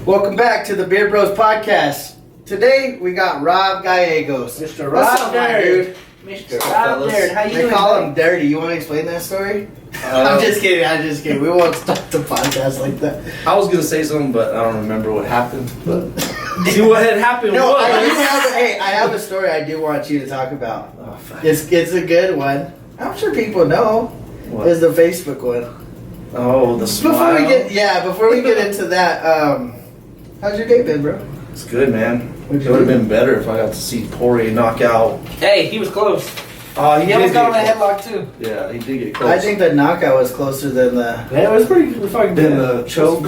Welcome back to the Beer Bros Podcast. Today we got Rob Gallegos. Mr. What's Rob up, my dude? Mr. Rob Baird, how you They doing? call him Dirty. You want to explain that story? I'm just kidding. We won't start the podcast like that. I was gonna say something, but I don't remember what happened. But see what had happened. No, was. I have a story I do want you to talk about. Oh, fuck. It's a good one. I'm sure people know. What? It's the Facebook one. Oh, the smile. Before we get into that, how's your day been, bro? It's good, man. What'd It you would have do? been better if I got to see Poirier knock out. Hey, he was close. Oh, He almost got on a headlock too. Yeah, he did get close. I think the knockout was closer than the Yeah, it was pretty fucking Then good. the choke.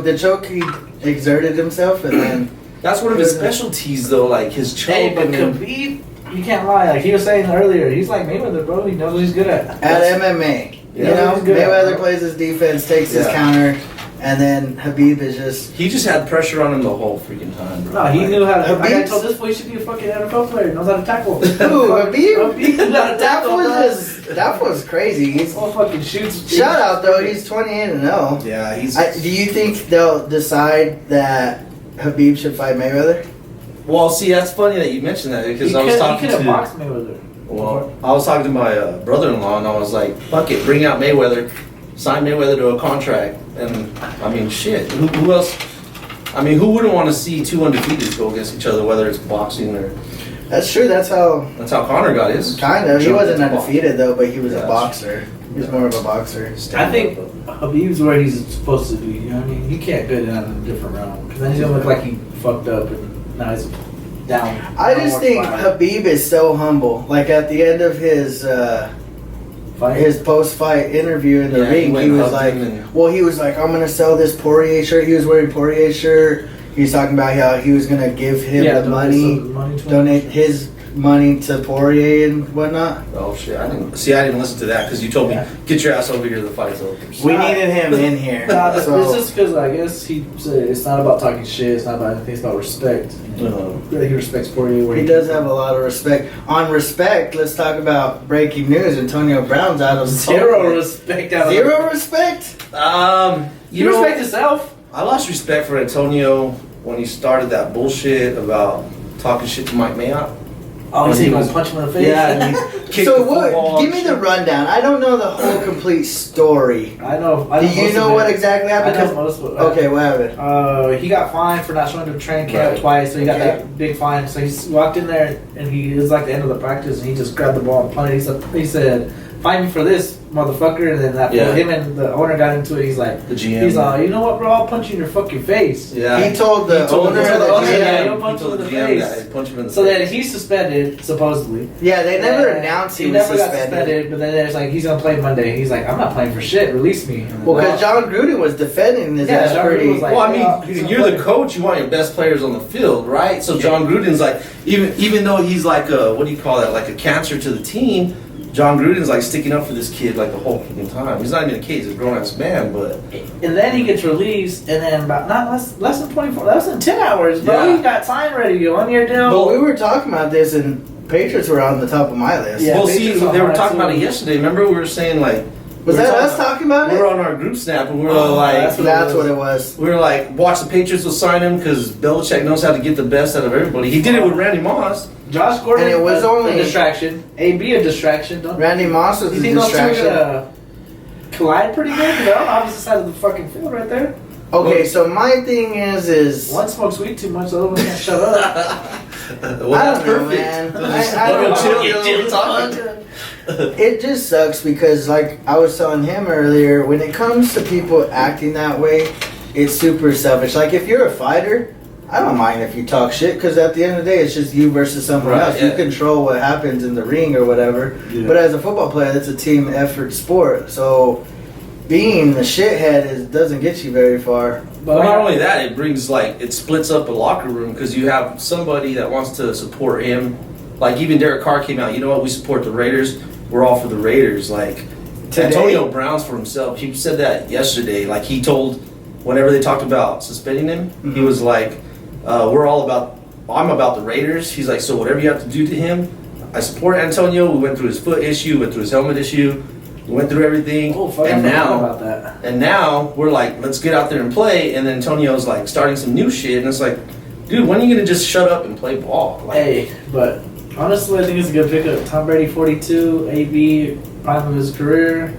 The choke. He exerted himself, and then That's one of his specialties, though. Like his choke. Hey, but I mean, Khabib, you can't lie. Like he was saying earlier, he's like Mayweather, bro. He knows what he's good at. at MMA, Yeah. you know, He's good. Mayweather plays his defense, takes his Yeah. counter, and then Habib is just. he just had pressure on him the whole freaking time, bro. No, he knew how to. Like I Habib's- told this boy, he should be a fucking NFL player. He knows how to tackle. Ooh, Habib? Habib knows how to That tackle. was crazy. He's All fucking shoots. shout out though. He's 28-0. Yeah, he's. Do you think they'll decide that Habib should fight Mayweather? Well, see, that's funny that you mentioned that because I was He talking could have to. boxed Mayweather. Well, I was talking to my brother-in-law, and I was like, "Fuck it, bring out Mayweather, sign Mayweather to a contract." And I mean, shit, who else? I mean, who wouldn't want to see two undefeateds go against each other, whether it's boxing or? That's true. That's how. Conor got his. Kind of. He Jump wasn't into undefeated though, but he was a Yeah. boxer. He was more of a boxer. I think Habib's where he's supposed to be. You know what I mean? He can't go down in a different realm because then he's gonna look like he fucked up and now he's down. I just think fight. Habib is so humble. Like at the end of his post-fight interview in the Yeah, he ring, went he was hugged like, him and- "Well, he was like, I'm gonna sell this Poirier shirt." He was wearing Poirier shirt. He was talking about how he was gonna give him the money, donate his money to Poirier and whatnot. Oh shit! I didn't listen to that because you told me Yeah. get your ass over here. The fight's over. We needed him in here. Nah, so, it's just because I guess he said it's not about talking shit. It's not about anything. It's about respect. He respects Poirier. Where he does have a lot of respect. On respect, let's talk about breaking news. Antonio Brown's out of zero respect. Out of Zero respect. You respect yourself. I lost respect for Antonio when he started that bullshit about talking shit to Mike Mayock. Oh, When he's he gonna was- punch him in the face. Yeah, and he kicked So the what? football Give me and the shit. rundown. I don't know the whole complete story. I know. Do you know what exactly happened? I know most of it. Okay, what happened? He got fined for not showing up to training camp Right. twice, so he got Okay. that big fine. So he walked in there, and it was like the end of the practice, and he just grabbed the ball and punted. He said, "Find me for this, motherfucker!" And then Yeah. him and the owner got into it. He's like, The GM. he's like, you know what, bro? I'll punch you in your fucking face. Yeah. He told the owner the of the owner, GM. yeah, He he'll punch told him the in the GM face. guy, punch him in the So face. then he's suspended, supposedly. Yeah, they never And announced he he was never got suspended. suspended, but then there's like he's gonna play Monday. He's like, I'm not playing for shit. Release me. Well, because John Gruden was defending his Yeah, ass John Gruden pretty. was like- Well, I he's mean, a you're the player. coach. You want your best players on the field, right? So John Gruden's like, even though he's like a, what do you call that? Like a cancer to the team. John Gruden's like sticking up for this kid like the whole fucking time. He's not even a kid; he's a grown ass man. But And then he gets released, and then about not less than 24, less than 10 hours, bro. Yeah. He got signed ready to go on your deal. But we were talking about this, and Patriots were on the top of my list. Yeah, well, see, Patriots they were are talking about it absolutely- yesterday. Remember, we were saying like, Was we were that us talking about We it? were on our group snap, and we were Oh, like, That's what it was. we were like, watch the Patriots will sign him because Belichick knows how to get the best out of everybody. He did it with Randy Moss. Josh Gordon, And it was only- a distraction. AB a distraction. Don't Randy Moss was you a think those two are distraction. gonna collide pretty good? They're on the opposite side of the fucking field right there. Okay, so my thing is One smokes weed too much, the other one can't shut up. Well, I that's don't know, perfect. man. I don't know. chill talking. It just sucks because, like I was telling him earlier, when it comes to people acting that way, it's super selfish. Like if you're a fighter, I don't mind if you talk shit because at the end of the day, it's just you versus someone Right, else. yeah. You control what happens in the ring or whatever. Yeah. But as a football player, it's a team effort sport. So being the shithead doesn't get you very far. But Well, not only that, it brings like it splits up a locker room because you have somebody that wants to support him. Like even Derek Carr came out. You know what? We support the Raiders. We're all for the Raiders. Like Today? Antonio Brown's for himself. He said that yesterday. Like he told, whenever they talked about suspending him, he was like, "We're all about. I'm about the Raiders." He's like, "So whatever you have to do to him, I support Antonio. We went through his foot issue, went through his helmet issue. We went through everything, Oh, fuck! I and forgot now, about that. and now we're like, let's get out there and play. And then Antonio's like starting some new shit, and it's like, dude, when are you gonna just shut up and play ball? Like, Hey, but honestly, I think it's a good pickup. Tom Brady, 42, AB, prime of his career.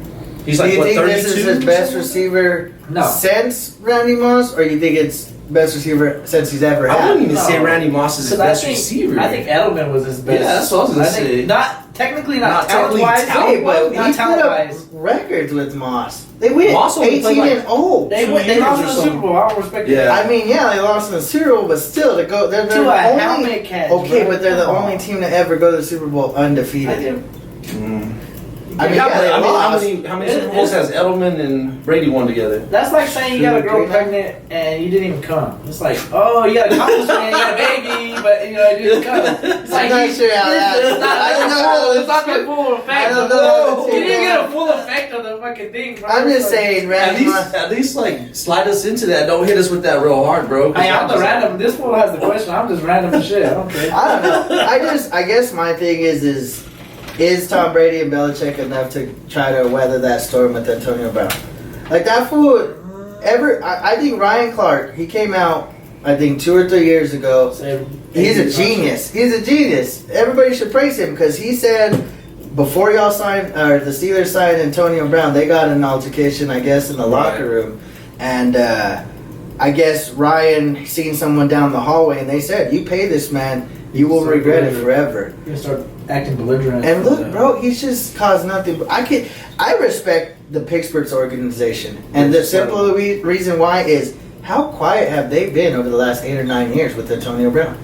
he's Do like, you what, think 32? this is his best receiver No. since Randy Moss, or you think it's best receiver since he's ever I had? wouldn't even say No. Randy Moss is his 'Cause best receiver. I think Edelman was his best. Yeah, that's what I was gonna think say. Not technically, not Not talent technically wise. talent- Hey, but not he talent put up wise. records with Moss. They went Moss only 18 played like and 0. They 2 lost in years the or Super something. Bowl. I don't respect it. Yeah. I mean, yeah, they lost in the Super Bowl, but still, to go, they're To the a only. helmet catch. Okay, bro. but they're the Come on. only team to ever go to the Super Bowl I undefeated. do. I mean, Yeah, yeah, they I mean, lost. how many Super Bowls has Edelman and Brady won together? That's like saying you got a girl 3 now? pregnant and you didn't even come. It's like, oh, you got a accomplishment, you got a baby, but you know, you didn't come. It's I'm not sure how that- it's not, I don't know. it's not the full effect. I don't bro. know. You didn't get a full effect of the fucking thing, bro. I'm just It's like- saying, At Randy Moss. least, like, slide us into that. Don't hit us with that real hard, bro. 'Cause Hey, I'm the just- random. This fool has the question. I'm just random as shit. I don't care. I don't know. I guess my thing is Tom Brady and Belichick enough to try to weather that storm with Antonio Brown? Like that fool. I think Ryan Clark. He came out. I think 2 or 3 years ago. He's a genius. He's a genius. Everybody should praise him because he said before y'all signed, or the Steelers signed Antonio Brown, they got an altercation, I guess, in the locker room, and I guess Ryan seen someone down the hallway, and they said, "You pay this man, you will regret it forever." You start acting belligerent. And look, bro, he's just caused nothing. But I respect the Pittsburgh's organization, and the simple reason why is how quiet have they been over the last 8 or 9 years with Antonio Brown?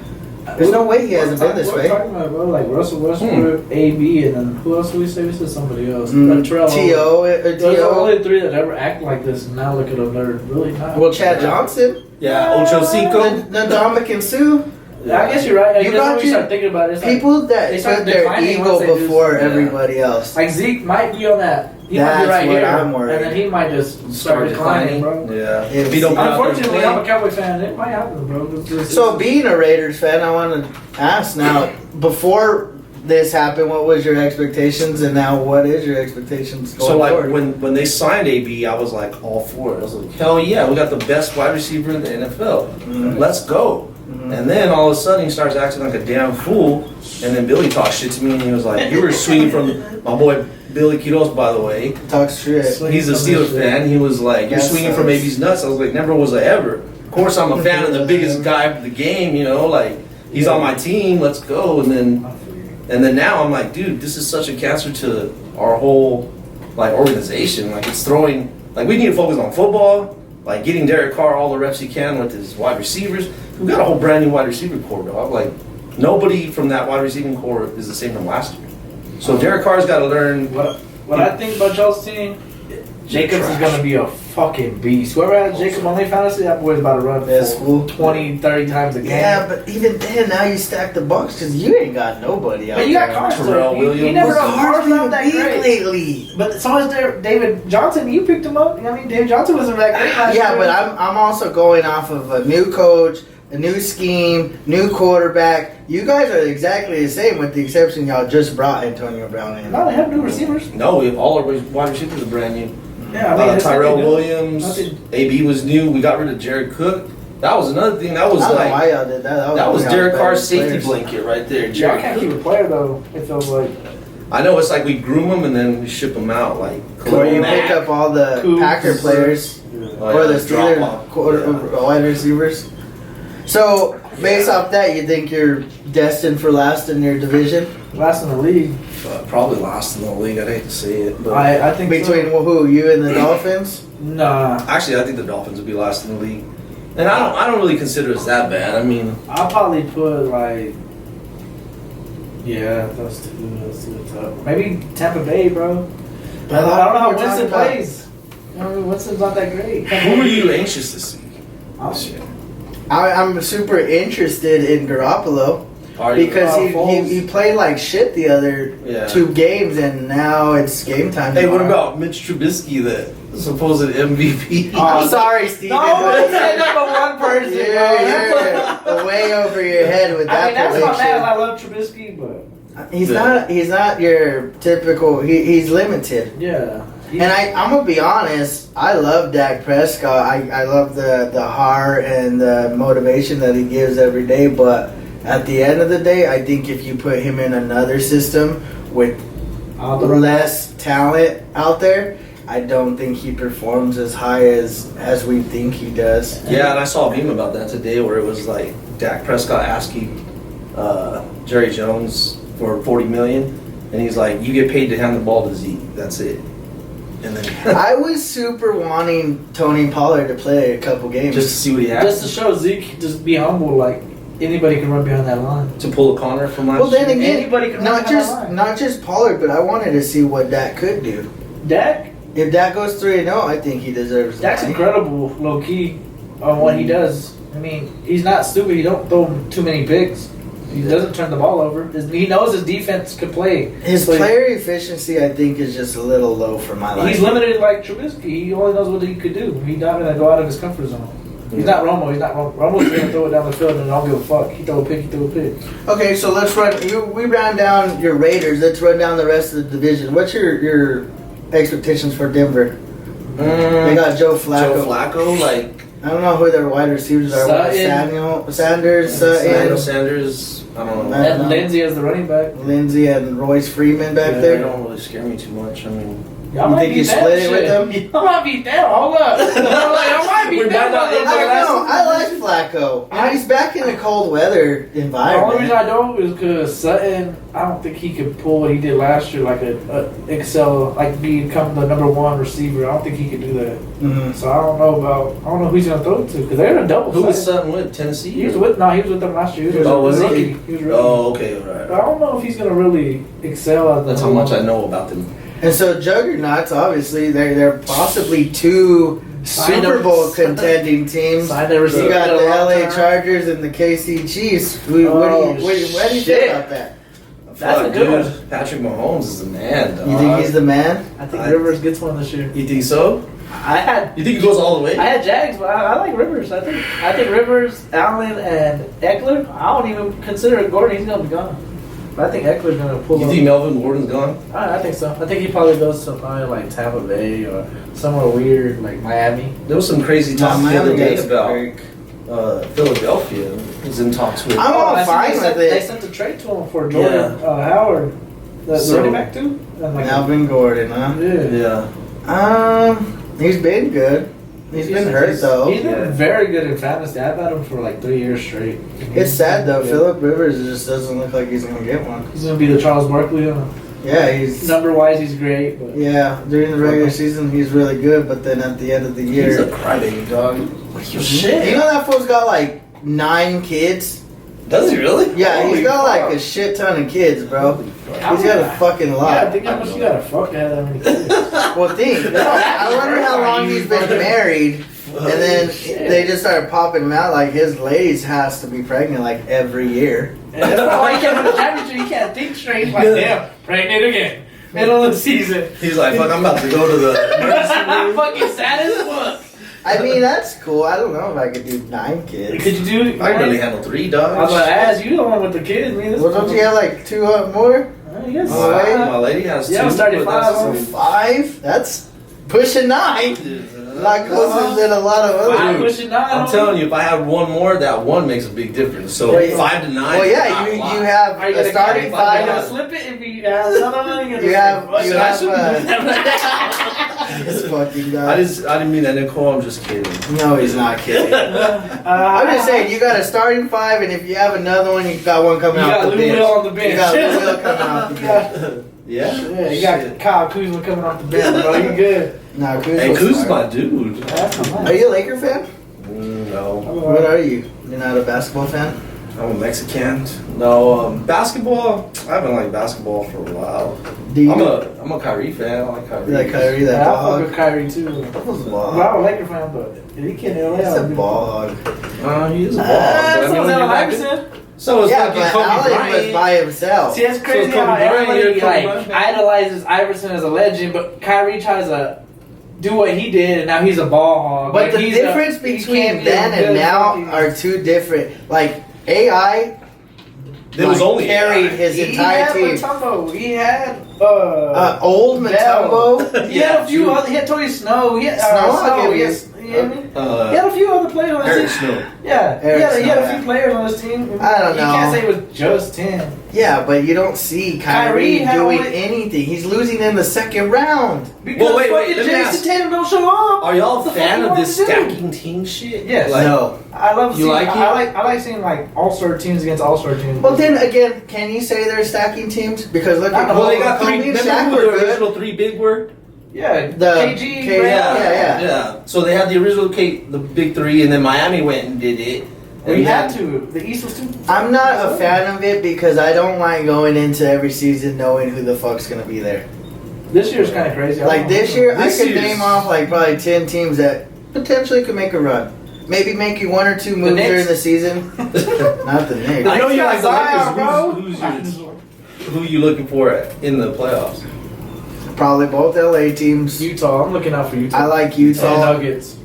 There's no way he hasn't been this way. We're talking about, bro, like Russell Westbrook, AB, and then who else did we say? We said somebody else. Terrell. T.O. Those are the only 3 that ever act like this, and now look at them, they're really not. Well, Chad Johnson, Yeah, Ocho Cinco. Ndamukong Suh, I guess you're right. You You got when you you- start thinking about it, it's people they that start put their declining ego once they do before something. everybody else. like Zeke might be on that. He might That's be right what here, I'm worried. and then he might just start declining, bro. Yeah. If If you don't get out there and Unfortunately, play. I'm a Cowboy fan. It might happen, bro. So, being a Raiders fan, I want to ask now, before this happened, what was your expectations, and now what is your expectations going So like forward? when they signed AB, I was like all for it. I was like, hell yeah, we got the best wide receiver in the NFL. Mhm. Let's go. Mhm. And then all of a sudden he starts acting like a damn fool. And then Billy talked shit to me and he was like, you were swinging from my boy Billy Quiros, by the way. Talks shit. He's a Steelers fan. He was like, you're That swinging from sucks. AB's nuts. I was like, never was I ever. Of course I'm a fan of the biggest guy of the game, you know, like he's on my team, let's go. And then now I'm like, dude, this is such a cancer to our whole like organization. Like it's throwing, like we need to focus on football, like getting Derek Carr all the reps he can with his wide receivers. We've got a whole brand new wide receiver core, dog. Like nobody from that wide receiving core is the same from last year. So Derek Carr's got to learn. What I think about y'all's team, Jacobs is gonna be a fucking beast. Whoever has Jacob on their fantasy, that boy's about to run That's for cool. 20, 30 times a game. Yeah, but even then, now you stack the box because you ain't got nobody out But you got there. Carr Terrell still. He Williams. never Well, Carr's Carr's not been that big great. lately. But so is there David Johnson. You picked him up. I mean, David Johnson wasn't that great last year. Yeah, but I'm also going off of a new coach, a new scheme, new quarterback. You guys are exactly the same, with the exception y'all just brought Antonio Brown in. No, they have new receivers. No, we have all our wide receivers are brand new. Yeah, I mean, that's Tyrell what they do. Williams, Nothing- AB was new. We got rid of Jared Cook. That was another thing. That was I don't know like why y'all did that. that was one of Derek y'all's Carr's better safety players. blanket right there. Y'all Jared can't keep Cook. a player though. It feels like. I know it's like we groom them and then we ship them out. Like Or you Mack. pick up all the Coops. Packer players Oh, or yeah, the drop Steelers off. wide receivers. So, based off that, you think you're destined for last in your division? Last in the league. Probably last in the league. I'd hate to say it, but I think Between who, you and the Dolphins? Nah, actually, I think the Dolphins would be last in the league. And I don't really consider us that bad. I mean, I'll probably put like. Yeah, that's too tough. Maybe Tampa Bay, bro. I don't know how We're talking Winston about- plays. I mean, Winston's not that great. who are you anxious to see I'm- this year? I'm super interested in Garoppolo Are you? because he played like shit the other Yeah. 2 games, and now it's game time. Hey, what tomorrow. about Mitch Trubisky, the supposed MVP? I'm sorry, Steven. No, but- that's number one person, You're, bro. you're way over your head with that I mean, that's my man. prediction. I love Trubisky, but He's not your typical. He's limited. Yeah. And I'm gonna be honest. I love Dak Prescott. I love the heart and the motivation that he gives every day. But at the end of the day, I think if you put him in another system with less talent out there, I don't think he performs as high as we think he does. Yeah, and I saw a meme about that today where it was like Dak Prescott asking Jerry Jones for $40 million, and he's like, "You get paid to hand the ball to Zeke. That's it." And then I was super wanting Tony Pollard to play a couple games just to see what he has. Just to show Zeke, just be humble. Like anybody can run behind that line. To pull a Connor from last Well, then year. again, Anybody can run behind that line. not just Pollard, but I wanted to see what Dak could do. Dak. If Dak goes 3-0, I think he deserves. Dak's the money. incredible, low key, on what he does. I mean, he's not stupid. He don't throw too many picks. He doesn't turn the ball over. He knows his defense can play. His So player efficiency, I think, is just a little low for my life. he's limited like Trubisky. He only knows what he could do. He's not going to go out of his comfort zone. He's not Romo. Romo's going to throw it down the field and I don't give a fuck. He throw a pick. Okay, so let's run. We ran down your Raiders. Let's run down the rest of the division. What's your expectations for Denver? They got Joe Flacco. Joe Flacco, like I don't know who their wide receivers are. Sutton. Sanders, Daniel Sanders. I don't know. And Lindsey as the running back. Lindsey and Royce Freeman back They there. don't really scare me too much. I mean, Y'all You might think be you down split it with shit. them? Y'all might be down. Hold up. Y'all might be We down. might not end I up don't know. I like Flacco. I- He's back in a cold weather The only environment. reason I don't is because Sutton, I don't think he could pull what he did last year, like a excel, like become the number one receiver. I don't think he could do that. Mhm. So I don't know who he's gonna throw it to because they're in a double. who was Sutton. Sutton with? Tennessee? He was with them last year. He was Oh, was a he? rookie. He was a rookie. Oh, okay, all But right. I don't know if he's gonna really excel at the That's how much I know about them. And so juggernauts, obviously, they're possibly two Sign Super them. Bowl contending teams. Sign their You receiver got to the a long LA term. Chargers and the KC Chiefs. What do you shit. feel about that? That's Fuck, a good dude. Patrick Mahomes is the man, dog. You think he's the man? I think Rivers gets one this year. You think so? You think he goes all the way? I had Jags, but I like Rivers. I think Rivers, Allen, and Eckler. I don't even consider Gordon. He's gonna be gone. But I think Eckler's gonna pull. You up. think Melvin Gordon's gone? I think so. I think he probably goes to probably like Tampa Bay or somewhere weird like Miami. There was some crazy talk the Miami other day gets about break. Philadelphia. He's in talks with. I'm all I see fine with They it. sent a trade to him for Jordan Howard, the So- running back too. And like Melvin Gordon, huh? yeah. Yeah. He's been good. He's been hurt though. He's been very good in fantasy. I've had him for like 3 years straight. It's sad though. Yeah. Philip Rivers just doesn't look like he's gonna get one. He's gonna be the Charles Barkley. Yeah, he's Number wise, he's great. But yeah. During the regular season, he's really good, but then at the end of the He's year, a crybaby, dog. What you you know that fool's got like 9 kids. Does he really? Yeah, Holy he's got fuck. like a shit ton of kids, bro. Holy fuck. He's got a fucking yeah, I lot. think how much you gotta fuck to have that many kids. Well, think. I wonder how long he's been married, and then they just started popping him out. Like his ladies has to be pregnant like every year. And that's why he can't win the championship. He can't think straight. Like, damn, pregnant again. Middle of the season. He's like, fuck, I'm about to go to the emergency I'm room. fucking sad as fuck. I mean, that's cool. I don't know if I could do 9 kids. Could you do? I can really handle 3 I was dogs. gonna ask you the one with the kids, man. Well, don't you have like 2 more? Yes. Oh, wait. My lady has 2. Yeah, started but that's 5. So 5? That's pushing 9. A lot closer than a lot of I'm others. pushing 9. I'm telling you, if I had 1 more, that 1 makes a big difference. So Well, yeah. 5 to 9. Well, is yeah, not a you lot. have Are you a gonna starting Are you gonna 5. slip it if you have another one? You have this fucking guy. I didn't mean that, Nicole. I'm just kidding. No, he's not kidding. I'm just saying, you got a starting 5, and if you have another one, you got one coming You off got the Lou bench. Will on the bench. You got Lou Will coming off the bench. Yeah? Yeah, you got Kyle Kuzma coming off the bench, bro. You good? No, Hey, Kuz's my dude. That's not Are nice. you a Laker fan? No. What are you? You're not a basketball fan? I'm a Mexican. No, basketball. I haven't liked basketball for a while. Do you? I'm a Kyrie fan. I like Kyrie. You like Kyrie, that Yeah, I fuck dog? with Kyrie too. That was a Well, ball. I'm a Laker fan, but he can't LA. He's a ball hog. He is a ball. So but I mean, is when Allen you're back- Iverson. So is Yeah, fucking but Kobe Allen was Bryant. by himself. See, that's crazy So Kobe how Bryant, everybody you're a Kobe like Bryant fan? idolizes Iverson as a legend, but Kyrie tries to do what he did, and now he's a ball hog. But Like, the he's difference he between can't be a then and good now fucking- are two different. Like AI There was only carried his He entire had team. Matumbo. He had Old Bell. Matumbo. He had a few other. He had Tony Snow. He had Snow, I'll give you. Yes. You know what I mean? He had a few other players on his Eric team. Snow. Yeah, Eric he had a Snow, few players on his team. I don't You know. can't say it was just him. Yeah, but you don't see Kyrie Kyrie had doing only- anything. He's losing in the second round. Because Well, wait, fucking let me ask. Jason Tatum don't show up. Are y'all What the fan fuck of you this want to do? stacking team shit? Yes. Like, No. I love You seeing. like it? I like seeing like all-star teams against all-star teams. Well, then again, can you say they're stacking teams? Because look at Well, Well, they got Kobe three. and Remember Shaq who were the good. original three big were? yeah, The KG, K- Brown. yeah. So they had the original the big three, and then Miami went and did it. We And had then- to. The East was too. I'm not a fan of it because I don't like going into every season knowing who the fuck's gonna be there. This year's kind of crazy. Like this year, This I could year's- name off like probably 10 teams that potentially could make a run. Maybe make you one or two moves Knicks? during the season. Not the Knicks. I know you like the Zion, Lakers. bro. Who you looking for in the playoffs? Probably both LA teams. Utah. I'm looking out for Utah. I like And Utah. Nuggets.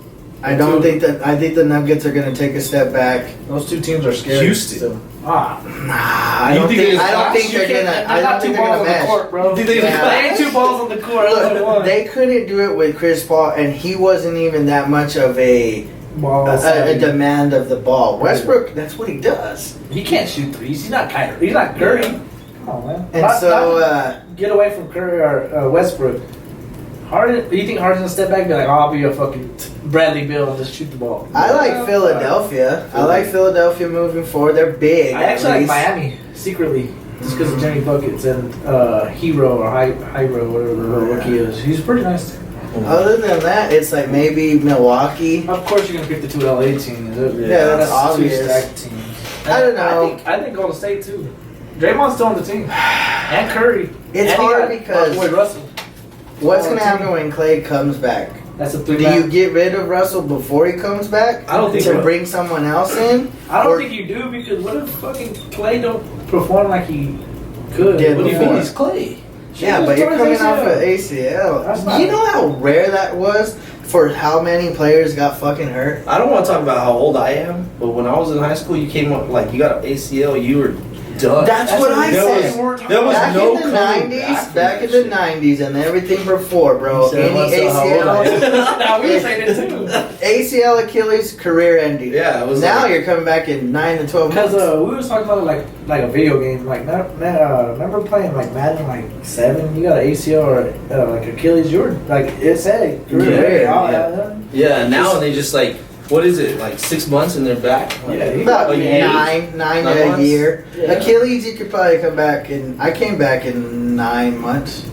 I don't think that. I think the Nuggets are gonna take a step back. Those two teams are scary. Houston. So. Ah. Nah, I You don't think think. it's I don't Flash? think they're gonna. There's I not don't two think they're balls gonna on the mesh. court, bro. You think they- Yeah. There ain't two balls on the court. That's what it Look, was. they couldn't do it with Chris Paul, and he wasn't even that much of a demand of the ball. Westbrook, that's what he does. He can't shoot threes. He's not Kyrie. He's not Curry. Come on, man. And Not- so, not get away from Curry or Westbrook. Harden. You think Harden's gonna step back and be like, "Oh, I'll be a fucking Bradley Beal and just shoot the ball"? I like Philadelphia. I like Philadelphia moving forward. They're big. I at actually like least. Miami secretly, just because of Jimmy Buckets and Hero or Hyro, whatever the rookie is. He's pretty nice. Other than that, it's like maybe Milwaukee. Of course, you're gonna pick the two LA teams. Yeah, that's obvious. Two stacked teams. I don't know. I think Golden State too. Draymond's still on the team, and Curry. It's And he hard got because- Boy Russell. What's Oh, gonna team. happen when Clay comes back? That's a Do three. you get rid of Russell before he comes back? I don't think to so. bring someone else in. I don't Or- think you do because what if fucking Clay don't perform like he could? Did What do you before. mean he's Clay? Yeah, but you're coming off of ACL. That's not- You know how rare that was for how many players got fucking hurt? I don't want to talk about how old I am, but when I was in high school, you came up like you got an ACL, you were done. That's what I there said. was, there was Back no in the coming 90s, from back that in the shit. 90s, and everything before, bro. You said Any once, how old I ACL, am. Now we were saying it too. ACL, Achilles, career ending. Yeah, it was Now like- you're coming back in 9 to 12 Because months. we were talking about like a video game. Like remember playing like Madden like 7? You got an ACL or like Achilles. You were like it said. Yeah. Yeah, now they just like, what is it, like 6 months and they're back? Like, Yeah, he- About a year? nine Nine a months? year. Yeah. Achilles, you could probably come back in. I came back in 9 months.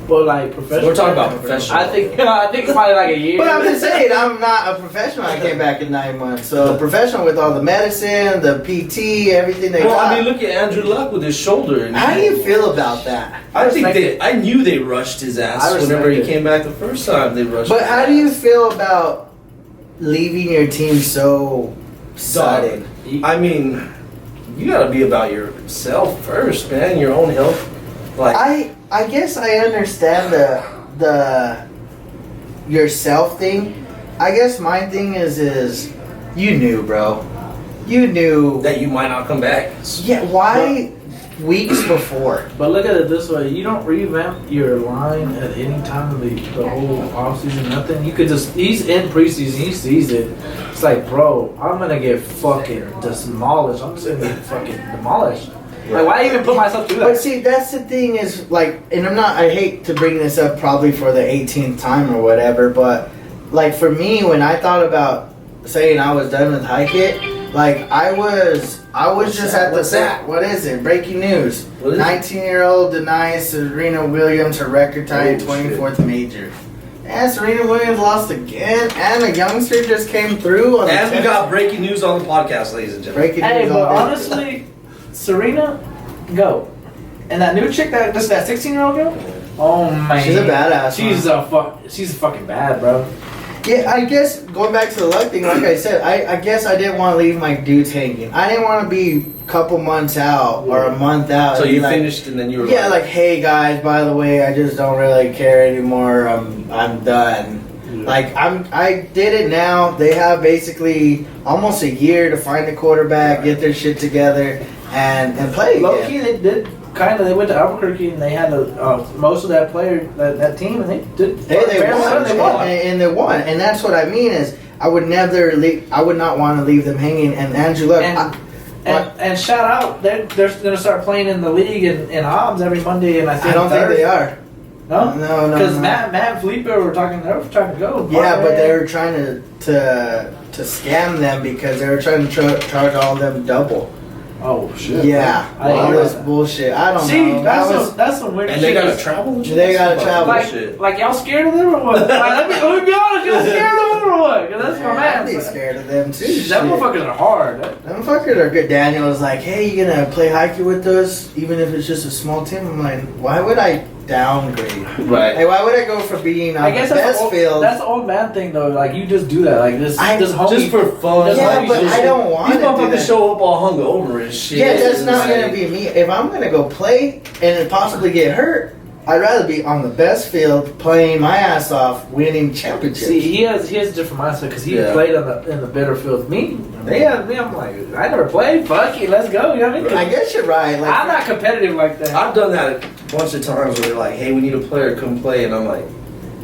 But like professional. We're talking about professional. I think it's probably like a year. But I'm just saying, I'm not a professional. I came back in 9 months. So professional with all the medicine, the PT, everything they Well, got. I mean, look at Andrew Luck with his shoulder. And How do you feel about that? I think respect I knew they rushed his ass I respect whenever he it. came back the first time. They rushed. But his how do ass. you feel about leaving your team so sudden? I mean, you gotta be about yourself first, man. Your own health. Like, I guess I understand the yourself thing. I guess my thing is you knew, bro. You knew. that you might not come back. Yeah, why weeks before? But look at it this way: you don't revamp your line at any time of the whole offseason, nothing. You could just—he's in preseason, he sees it. It's like, bro, I'm gonna get fucking demolished. I'm just gonna get fucking demolished. Like, why even put myself through But that? see, that's the thing is like, and I hate to bring this up probably for the 18th time or whatever, but like for me, when I thought about saying I was done with Hike It, like I was just at the What's that? What is it? Breaking news. What is it? 19-year-old denies Serena Williams her record tying Oh, 24th major. And Serena Williams lost again, and a youngster just came through on And the we got breaking news on the podcast, ladies and gentlemen. breaking Hey, news. but all day. honestly, Serena, go. And that new chick, that 16-year-old girl. Oh man, She's a badass, She's fucking bad, bro. Yeah, I guess going back to the luck thing, like I said, I guess I didn't want to leave my dudes hanging. I didn't want to be a couple months out or a month out. So and be you like, finished and then you were yeah, like, hey guys, by the way, I just don't really care anymore. I'm done. Like I did it now. They have basically almost a year to find a quarterback, get their shit together, and play Low again. key, they did kind of. They went to Albuquerque and they had most of that player that team, and they did. They won. They won. And they won, and that's what I mean is I would not want to leave them hanging. And Andrew, look, And shout out, they're going to start playing in the league in Hobbs every Monday, and I don't think they are. No, no, because Matt and Felipe were trying to go. Yeah, but they were trying to scam them because they were trying to charge all of them double. Oh shit! Yeah, all this bullshit. I don't know. That's some weird. And shit. they gotta travel. They gotta travel. Like y'all scared of them or what? Let me be honest, y'all scared of them or what? Because that's my man. I'd be scared of them too. Them motherfuckers are hard. Them motherfuckers are good. Daniel was like, "Hey, you gonna play hockey with us, even if it's just a small team?" I'm like, "Why would I downgrade? Right. Like, why would I go from being on the best field?" That's the old man thing though. Like you just do that. Like this homie, just for fun. Yeah, but I don't want to do do that. Show up all hungover and shit. Yeah, that's not gonna be me. If I'm gonna go play and possibly get hurt, I'd rather be on the best field, playing my ass off, winning championships. See, he has a different mindset because he played in the better field. Me, I'm like, I never played. Fuck it, let's go. You know what I mean? I guess you're right. Like, I'm not competitive like that. I've done that a bunch of times where they're like, "Hey, we need a player, come play," and I'm like,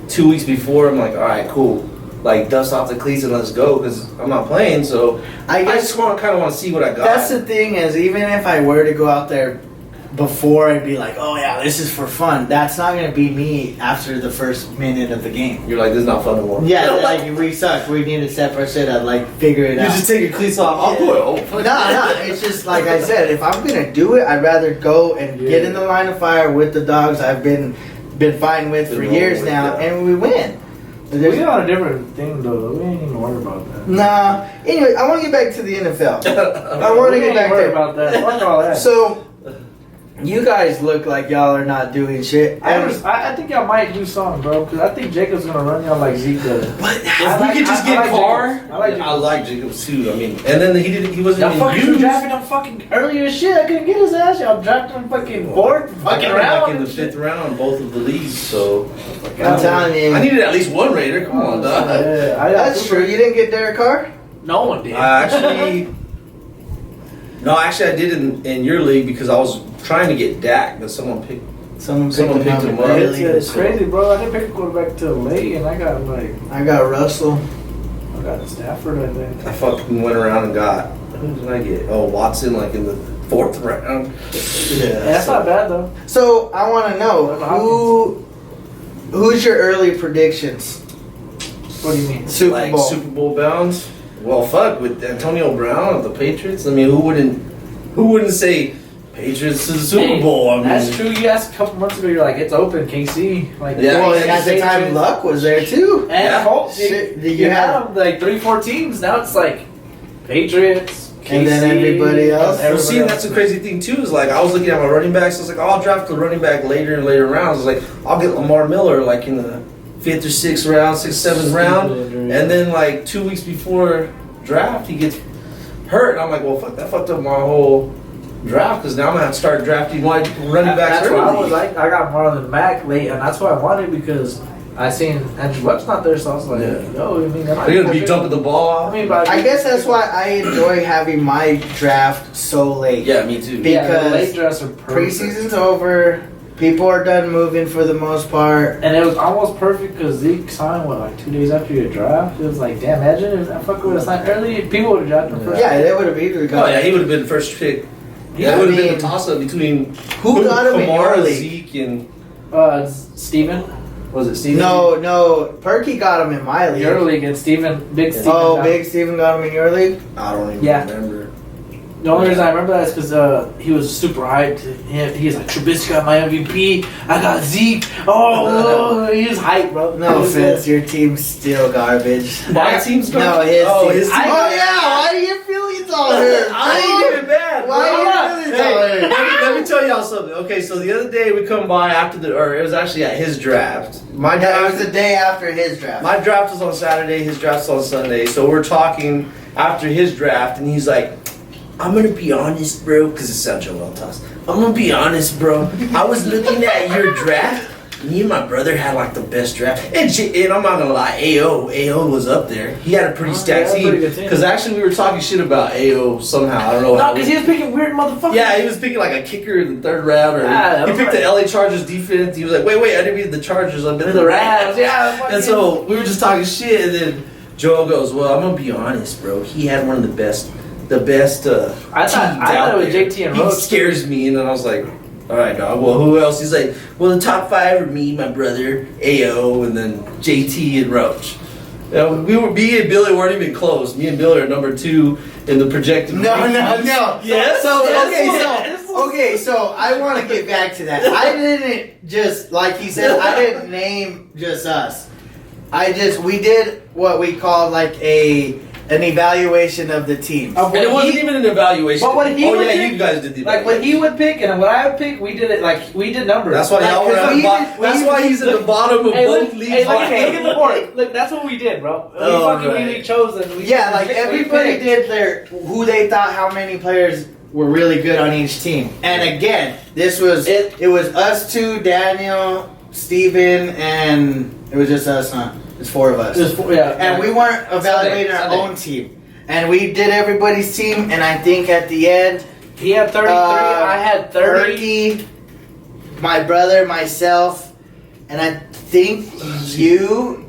2 weeks before, I'm like, "All right, cool." Like, dust off the cleats and let's go because I'm not playing. So I just kind of want to see what I got. That's the thing is, even if I were to go out there before and be like, "Oh yeah, this is for fun," that's not gonna be me after the first minute of the game. You're like, "This is not fun anymore." Yeah, like we suck. We need to step our shit up, like figure it out. You just take your cleats off. I'll go. No, it's just like I said. If I'm gonna do it, I'd rather go and get in the line of fire with the dogs I've been fighting with for years now, and we win. We're on a different thing though. We ain't even worried about that. Nah. Anyway, I want to get back to the NFL. I want to get back there. About that. Fuck all that. So, you guys look like y'all are not doing shit. I think y'all might do something, bro. Because I think Jacob's gonna run y'all like Zeke does. But if we could just get Carr, I like Jacobs too. I mean, and then he wasn't y'all even fucking used. drafting him fucking earlier as shit. I couldn't get his ass. Y'all drafted him fucking fourth, fucking round. Like in the 5th round, both of the leagues. So I'm telling you, I needed at least one Raider. Come on, dog. Yeah, that's true. You didn't get Derek Carr? No one did. No, actually, I did in your league because I was trying to get Dak, but someone picked him up. It's crazy, bro. I didn't pick a quarterback till late, and I got Russell. I got Stafford, I think. I fucking went around and got, who did I get? Oh, Watson, like in the 4th round. Yeah, that's not bad though. So I want to know who's your early predictions? What do you mean? Super Bowl. Super Bowl bounds. Well, fuck, with Antonio Brown of the Patriots. I mean, who wouldn't say Patriots to the Super Bowl? I mean, that's true. You asked a couple months ago. You're like, it's open, KC. Like, yeah. Well, and at the time, Luck was there too. And Colts. You had them like 3-4 teams. Now it's like Patriots, KC, and then everybody else. Well, see, that's the crazy thing too. Is like I was looking at my running backs. I was like, oh, I'll draft the running back later and later rounds. I was like, I'll get Lamar Miller like in the 5th or 6th round, 6th, 7th round, and then like 2 weeks before draft, he gets hurt. And I'm like, well, fuck, that fucked up my whole draft because now I'm gonna have to start drafting wide running backs. That's why I was like, I got Marlon Mack late, and that's what I wanted because I seen Andrew Luck's not there, so I was like, yo, I mean, they're gonna be jumping the ball off. I guess that's why I enjoy having my draft so late. Yeah, me too. Because late drafts are perfect. Preseason's over. People are done moving for the most part. And it was almost perfect because Zeke signed, like 2 days after your draft? It was like, damn, imagine if that fucker would have signed early. People would have drafted him first. Yeah, they would have easily got he would have been the first pick. Yeah, it would have been a toss-up between who got him in your league? Zeke, and Steven. Was it Steven? No, Perky got him in my league. Your league, and Big Steven. Oh, Big Steven got him in your league? I don't even remember. The only reason I remember that is because he was super hyped. He's like, Trubisky got my MVP. I got Zeke. Oh, he was hyped, bro. No offense, your team's still garbage. My team's No, garbage? his team. Oh, yeah, why are your feelings all hurt? I ain't even bad. Why are your feelings all hurt? Let me tell y'all something. Okay, so the other day we come by after it was actually at his draft. It was the day after his draft. My draft was on Saturday, his draft's on Sunday. So we're talking after his draft, and he's like, I'm gonna be honest, bro, because it's Sancho Well Toss. I'm gonna be honest, bro. I was looking at your draft, me and my brother had like the best draft. And I'm not gonna lie, AO was up there. He had a pretty stacked team. Because actually we were talking shit about AO somehow. I don't know. No, because he was picking weird motherfuckers. Yeah, he was picking like a kicker in the third round, or he picked the LA Chargers defense. He was like, wait, I didn't mean the Chargers. I meant the Rams. Yeah. And so we were just talking shit, and then Joel goes, "Well, I'm gonna be honest, bro. He had one of the best." I thought it was JT and Roach. He scares me, and then I was like, "All right, dog. Well, who else?" He's like, "Well, the top 5 are me, my brother, AO, and then JT and Roach." Me and Billy weren't even close. Me and Billy are number 2 in the projected. No. Yes. So I want to get back to that. I didn't just, like he said, I didn't name just us. We did what we called like an evaluation of the team. And it wasn't even an evaluation. But when he would pick, you guys did the like when he would pick and when I would pick, we did it like we did numbers. That's why y'all were at the bottom. That's why he's at the bottom of both leagues. Hey, look at the board. Look, that's what we did, bro. We chose them. Like everybody did who they thought how many players were really good on each team. And again, this was it was us 2, Daniel, Steven, and it was just us, huh? It's 4 of us. And we weren't evaluating our own team. And we did everybody's team, and I think at the end, he had 33, I had 30. Perky, my brother, myself, and I think you.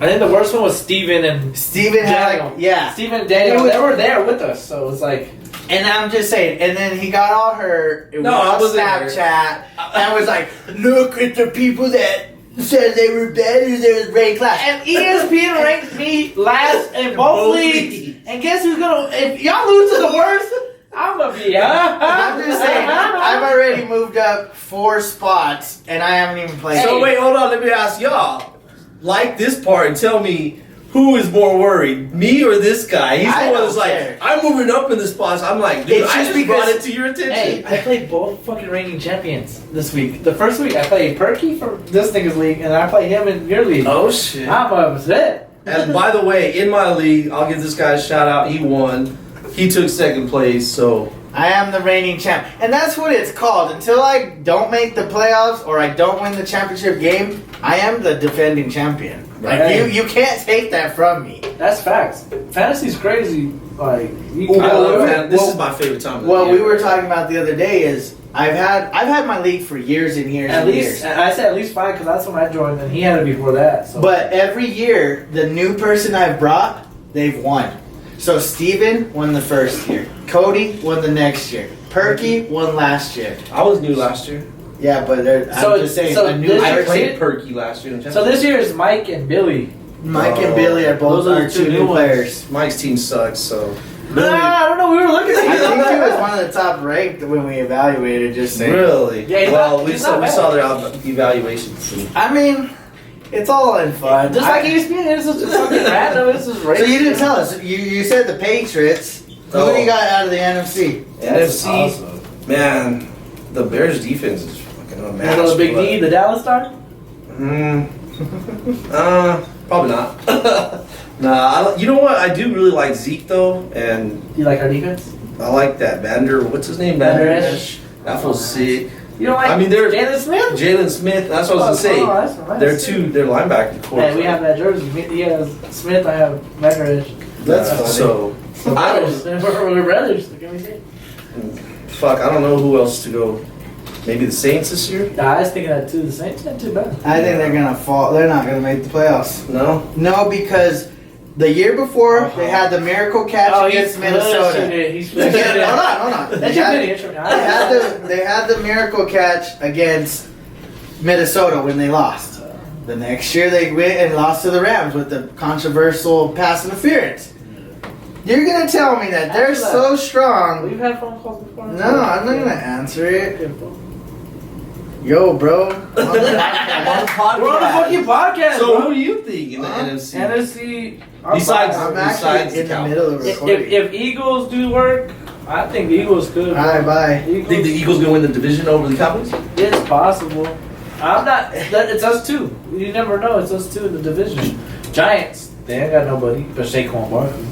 I think the worst one was Steven and Steven had, Steven and Daniel, they were there with us, so it's like. And I'm just saying, and then he got all hurt. I was Snapchat, and was like, look at the people that said they were better than ranked last. And ESPN ranked me last in both leagues. And guess who's gonna? If y'all lose to the worst, I'm gonna be. I'm just saying, I've already moved up 4 spots, and I haven't even played. So wait, hold on. Let me ask y'all. Like this part and tell me who is more worried, me or this guy? He's the one that's like, I'm moving up in the spots. I'm like, dude, I just brought it to your attention. Hey, I played both fucking reigning champions this week. The first week I played Perky for this nigga's league, and I played him in your league. Oh shit! I'm upset. And by the way, in my league, I'll give this guy a shout out. He won. He took 2nd place. So I am the reigning champ, and that's what it's called. Until I don't make the playoffs or I don't win the championship game, I am the defending champion. Like you can't take that from me. That's facts. Fantasy's crazy. Like this is my favorite time. What we were talking about the other day is I've had my league for years and years and years. I said at least 5 because that's when I joined, and he had it before that. So. But every year, the new person I've brought, they've won. So Steven won the first year. Cody won the next year. Perky won last year. I was new last year. Yeah, but I'm just saying a new person. I played Perky last year. So this year is Mike and Billy. Mike and Billy are both our 2 new players. Mike's team sucks, so. I don't know. We were looking at I think he was one of the top ranked when we evaluated. Just saying. Really? Yeah. We saw their evaluations. I mean, it's all in fun. Just like ESPN, it's just fucking random. It's just random. So you didn't tell us. You said the Patriots. Who do you got out of the NFC? NFC, awesome. Man, the Bears defense is fucking unmatched. You know the Big D, the Dallas Star? Probably not. Nah, you know what? I do really like Zeke though, and you like our defense? I like that Vander. What's his name? Vander Vander Esch. That was sick. You don't like? I mean, there's Jalen Smith. Jalen Smith. That's what I was gonna say. That's nice. They're linebacker core. Hey, we have that jersey. He has Smith. I have Vander Esch. That's funny. So I don't. We're brothers. What can we say? Fuck, I don't know who else to go. Maybe the Saints this year? I was thinking that too. The Saints not too bad. I think they're gonna fall. They're not gonna make the playoffs. No, because the year before they had the miracle catch against Minnesota. Hold on. They had the miracle catch against Minnesota when they lost. The next year they went and lost to the Rams with the controversial pass interference. You're gonna tell me that they're so strong? We've had phone calls before. No, I'm not gonna answer it. Yo, bro. I'm on the podcast. We're on the fucking podcast. So bro. who do you think in the NFC? NFC. I'm actually in the middle of recording. If Eagles do work, I think the Eagles could. All right, bye. Think the Eagles gonna win the division over the Cowboys? It's possible. I'm not. It's us two. You never know. It's us two in the division. Giants. They ain't got nobody but Saquon Barkley.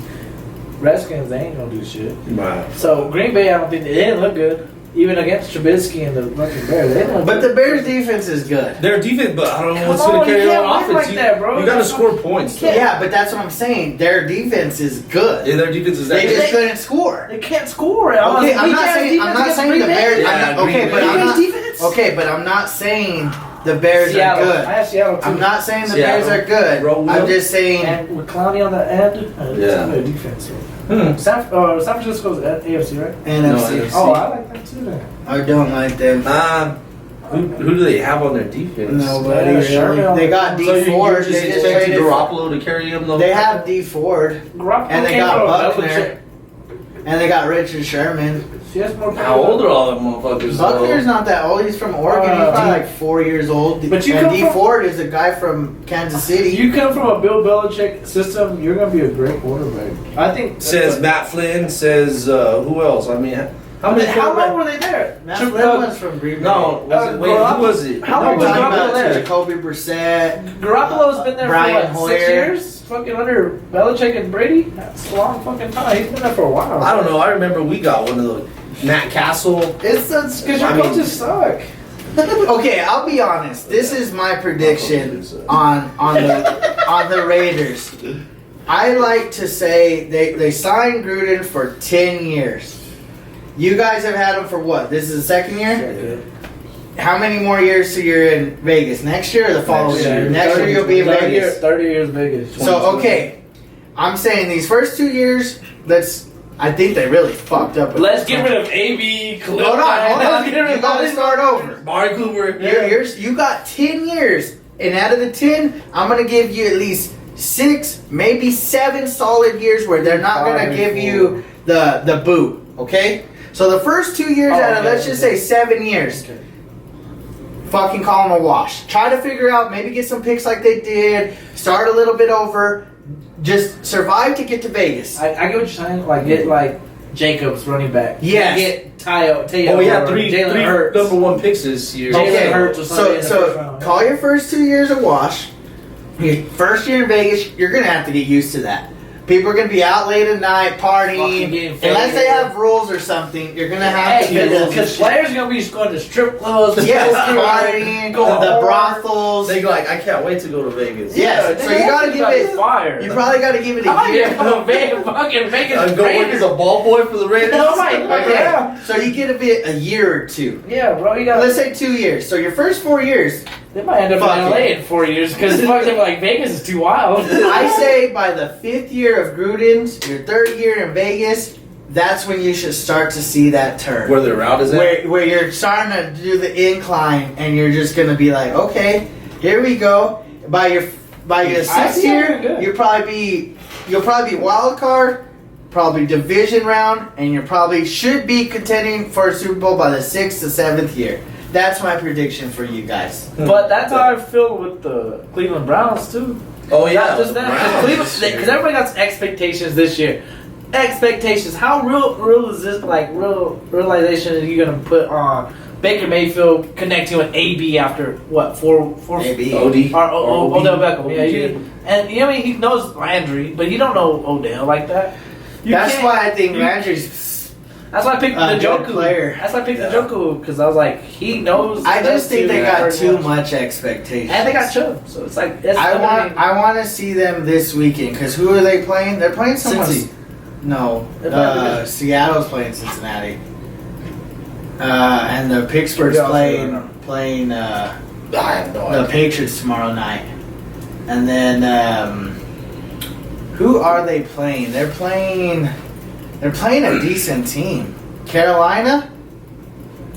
Redskins. They ain't gonna do shit. Right. So Green Bay. I don't think they didn't look good. even against Trubisky and the fucking Bears. They don't But the Bears' defense is good. Their defense, but I don't know Come what's going on, to carry you on can't win offense. like that, bro. You got to score points. Yeah, but that's what I'm saying. Their defense is good. Yeah, their defense is They that just couldn't score. They can't score. Okay, I'm not saying the Bears. Yeah, Okay, but Green I'm Bay. not. Defense? Okay, but I'm not saying the Bears Seattle. are good. I have Seattle too. I'm not saying the Seattle. Bears are good. Roll I'm Will. just saying. And with Clowney on the end, Yeah. it's a good defense. San Francisco's at AFC, right? NFC. NFC. Oh, I like that too. Then. I don't like them. Who do they have on their defense? Nobody Yeah, Sherman really. on They the- got D So you Ford. just They just expect traded. Garoppolo to carry him though? They have D Ford, Garoppolo and they came got from Buckner, Belichick. and they got Richard Sherman. She has more How old are all them motherfuckers? Buckner's not that old. He's from Oregon. He's probably like 4 years old. But you and come D from- Ford is a guy from Kansas City. You come from a Bill Belichick system, you're gonna be a great quarterback. I think. Says Matt Flynn. Says who else? I mean, how many? How long were they there? Matt Flynn was from Green Bay. No, was it, wait, who was it? How We're long was talking Garoppolo about there? Jacoby Brissett. Garoppolo's been there Brian for what, 6 Hoyer. years? Fucking under Belichick and Brady? That's a long fucking time. He's been there for a while. I don't know. I remember we got one of those. Matt Castle. It's Because your I mean- coaches suck. okay. I'll be honest. This is my prediction on the Raiders. I like to say they signed Gruden for 10 years. You guys have had him for what? This is the second year? How many more years till you're in Vegas? Next year or the following year? Next year you'll be in 30 Vegas. Years, 30 years Vegas. So, okay. I'm saying these first 2 years, I think they really fucked up. with Let's this get one. rid of AB, Cliff. Hold on. Let's get rid You of gotta all start over. Mari Cooper. You got 10 years. And out of the 10, I'm going to give you at least 6, maybe 7 solid years where they're not going to give you the boot. Okay? So the first 2 years out of, let's just say 7 years, Okay. fucking call them a wash. Try to figure out, maybe get some picks like they did, start a little bit over, just survive to get to Vegas. I get what you're saying. Like, get like Jacobs running back. Yes. Get Tayo. Oh, we had or three Jalen Hurts. number 1 picks this year. Jalen Hurts or something in the first So round. call your first 2 years a wash. Your first year in Vegas, you're gonna have to get used to that. People are gonna be out late at night Fucking partying. getting Unless they faded. have rules or something, you're gonna have to Hey, get because players are gonna be just going to strip clubs. Yes, poker, partying, going the hard. brothels. They go like, I can't wait to go to Vegas. Yes, so you gotta give it. fire. You probably gotta give it I a might year. get fucking Vegas I go work as a ball boy for the Raiders. Oh my God. Okay, Yeah. so you get a year or 2. Yeah, bro, you got. Let's say 2 years. So your first 4 years, They might end up Fuck in it. LA in 4 years because fucking like Vegas is too wild. I say by the 5th year of Gruden's, your 3rd year in Vegas, that's when you should start to see that turn. Where the route is at? Where you're starting to do the incline and you're just gonna be like, okay, here we go. By your I 6th see how you're year, good. you'll probably be wild card, probably division round, and you probably should be contending for a Super Bowl by the 6th to 7th year. That's my prediction for you guys. But that's how I feel with the Cleveland Browns too. Oh yeah, Not just that, because everybody got expectations this year. Expectations. How real is this? Like realization are you gonna put on Baker Mayfield connecting with AB after what four AB. OD. or Odell Beckham? Yeah, OBJ. and you know what I mean, he knows Landry, but you don't know Odell like that. You That's can't- why I think you- Landry's. That's why I picked good Njoku. player. That's why I picked Yeah. Njoku because I was like, he knows. I just think they got very too much. much expectations. And they got Chubb, so it's like it's I gonna want to see them this weekend because who are they playing? They're playing someone. Cincy. No, They're playing Seattle's playing Cincinnati, and the Pittsburgh's Yeah, playing I have no the idea. Patriots tomorrow night, and then who are they playing? They're playing a decent team. Carolina.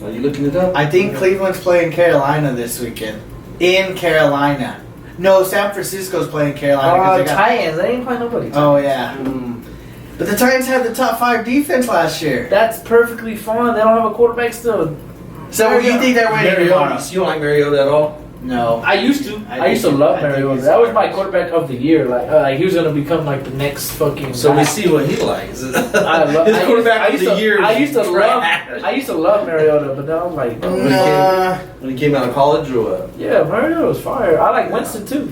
Are you looking it up? I think Cleveland's playing Carolina this weekend. In Carolina. No, San Francisco's playing Carolina. 'cause they got- Titans. They ain't playing nobody. oh, yeah. Mm. But the Titans had the top 5 defense last year. That's perfectly fine. They don't have a quarterback still. So you think they're winning tomorrow? Mariota. You don't like Mariota at all? No. I used to. I I used to think- love I think Mariota. he's That was my garbage. quarterback of the year. Like he was gonna become like the next fucking. So guy. we see what he likes. His His quarterback of the year. I used to is love. trash. I used to love Mariota, but then I was like, Nah. When he came out of college or what? yeah, Mariota was fire. I like Winston too.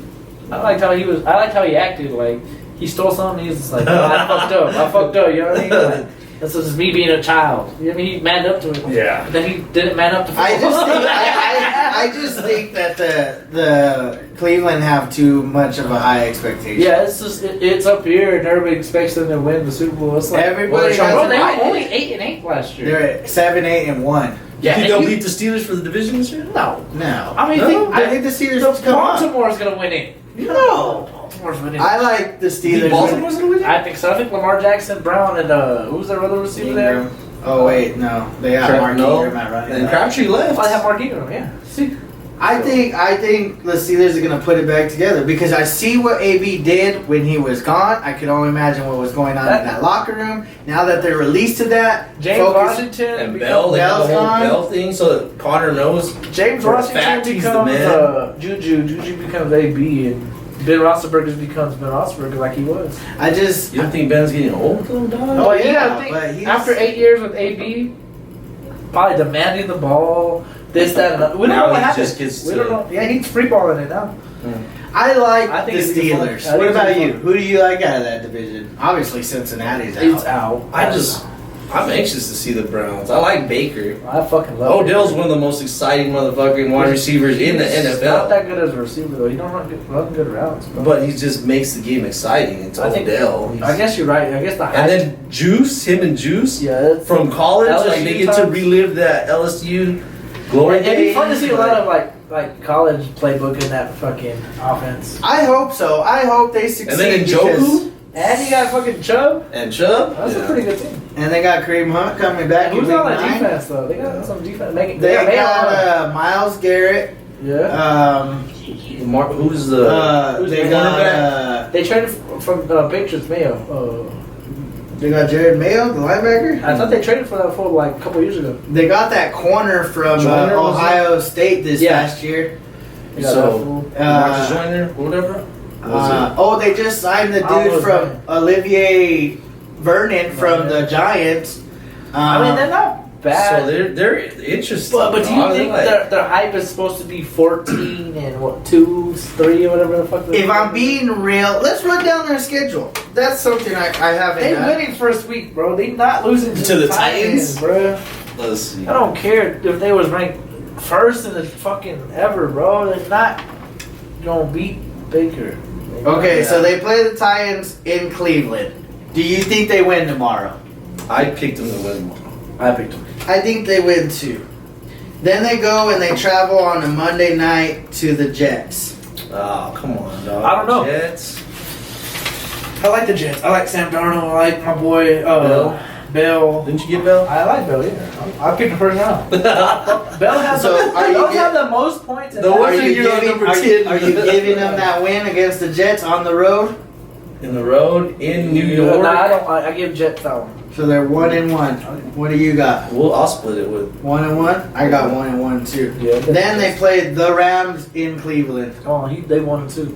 I liked how he acted. Like he stole something. He was just like, oh, I fucked up. You know what I mean? Like, This is me being a child. I mean, he manned up to it. Yeah. But then he didn't man up to football. I just think that the Cleveland have too much of a high expectation. Yeah, it's just it's up here, and everybody expects them to win the Super Bowl. It's like Everybody bro, has they an- were only 8-8 last year. They're at 7-8-1. You think and they'll you- beat the Steelers for the division this year? No, No. I mean, No? I think the Steelers the come up. Baltimore's gonna win it. No. Baltimore's winning. I like the You think Steelers. Baltimore's gonna win it? I think so. I think Lamar Jackson, Brown, and who's their other receiver there? Ingram. Oh wait, no. They got Mark Ingram at running And back. Crabtree left. Oh, they have Mark Ingram. Yeah. See. I think the Steelers are gonna put it back together because I see what AB did when he was gone. I can only imagine what was going on in that locker room. Now that they're released to that, James focus- Washington And becomes- Bell, they have the whole Bell's Bell thing, so that Connor knows. James for a Washington fact he's the becomes man. Juju. Juju becomes AB, and Ben Roethlisberger becomes Ben Roethlisberger like he was. I just You don't think Ben's getting old though, dog? Oh, you yeah, gotta think, but he's- after 8 years with AB, probably demanding the ball, this, that, and that. We don't Now know what he happened. just gets We to- don't know. Yeah, he's free balling it now. I like I think the it'd be fun. I Steelers. think What it'd about be you? fun. Who do you like out of that division? Obviously Cincinnati's out. It's out. I'm anxious to see the Browns. I like Baker. I fucking love Odell's one of the most exciting motherfucking wide receivers in the He's not NFL. that good as a receiver though. He don't run good routes. But he just makes the game exciting. It's I think- Odell. I guess you're right. I guess the And then Juice, him and Juice, yeah, it's, from college, LSU like they get to times. relive that LSU glory it'd be days. fun to see a lot of like college playbook in that fucking offense. I hope so. I hope they succeed. And then because- Njoku And you got fucking Chubb. and Chubb. That's a pretty good team. And they got Kareem Hunt coming back. Who's in on week that 9. defense though? They got some defense. They got got Miles Garrett. yeah. Who's the Who's They the got They traded from Patriots Mayo. they got Jared Mayo, the linebacker. I thought they traded for that for like a couple years ago. They got that corner from Joyner, was Ohio State this Yeah. past year. They got So- that fool. Marcus Joyner, whatever? They just signed the I dude was from right. Olivier Vernon from the Giants. I mean, they're not bad. So they're interesting. But do you dog. think They're like- their hype is supposed to be 14 and what 2, 3 or whatever the fuck? If I'm being real, let's run down their schedule. That's something I haven't they done. winning first week, bro. They not losing To the Titans, Titans? bro. Let's see. I don't care if they was ranked first in the fucking ever, bro. They're not gonna beat Baker. Okay, so they play the Titans in Cleveland. Do you think they win tomorrow? I picked them to win. I picked them. I think they win too. Then they go and they travel on a Monday night to the Jets. Oh, come on, dog. I don't know. Jets. I like the Jets. I like Sam Darnold. I like my boy Bell. Didn't you get Bell? I like Bell. Yeah, I picked the first round. Bell has So, are you Bell get- have the most points. In The that. one Are thing you you're on giving, number are you, 10. are you giving them that win against the Jets on the road? In the road in New No, York. I don't. I give Jets that one. So they're 1-1. What do you got? I'll split it with. 1-1. I got 1-1 too. Yeah. Then they played the Rams in Cleveland. Oh, they won too.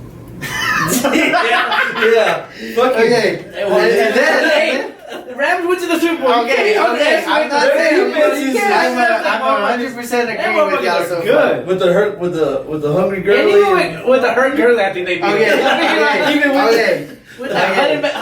yeah. Fuck you. Okay. And then The Rams went to the Super Bowl. okay. I'm not saying I'm 100% That agreeing with y'all motherfuckers so are far. good. With the hungry girl. And even with the hurt girl, I think they beat Okay. them. Even with Okay. with the Okay. I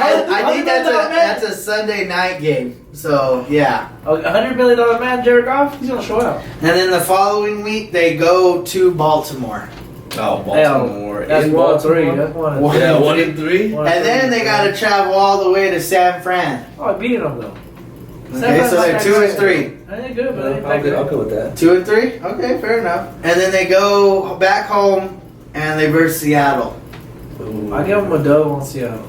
think $100 million that's a Sunday night game. So yeah. $100 million man, Jared Goff. He's gonna show out. And then the following week they go to Baltimore. Oh, Baltimore. That's in 1-3. Baltimore. That's 1-3. One- Yeah, 1-3. And then they got to travel all the way to San Fran. Oh, I beat them though. Okay, so they're 2-3. I ain't good, but they I'll go with that. 2-3. Okay, fair enough. And then they go back home and they verse Seattle. Ooh. I give them a dub on Seattle.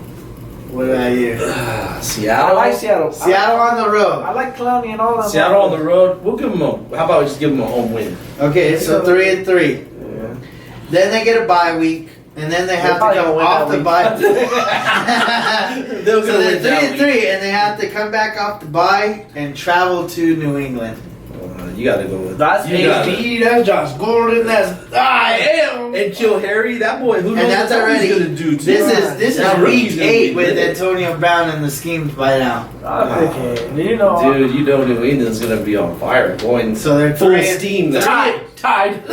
What about you? I Seattle. like Seattle. Seattle on the I road. like Clowney and all that. Seattle on the road. We'll give them a. How about we just give them a home win? Okay, so 3-3. Then they get a bye week, and then they have to probably come gonna win off that the bye. They'll So go they're win that 3-3, and they have to come back off the bye and travel to New England. You got to go with. That's you gotta- AD. That's Josh Gordon. That's I am. And Kill Harry, that boy. Who knows And that's what already he's gonna do? Too. this That is rookie's week gonna 8 be with lit. Antonio Brown and the schemes by now. I'm picking. You know, Dude, you know New England's gonna be on fire, going So they're full 3 steam. Now. tied.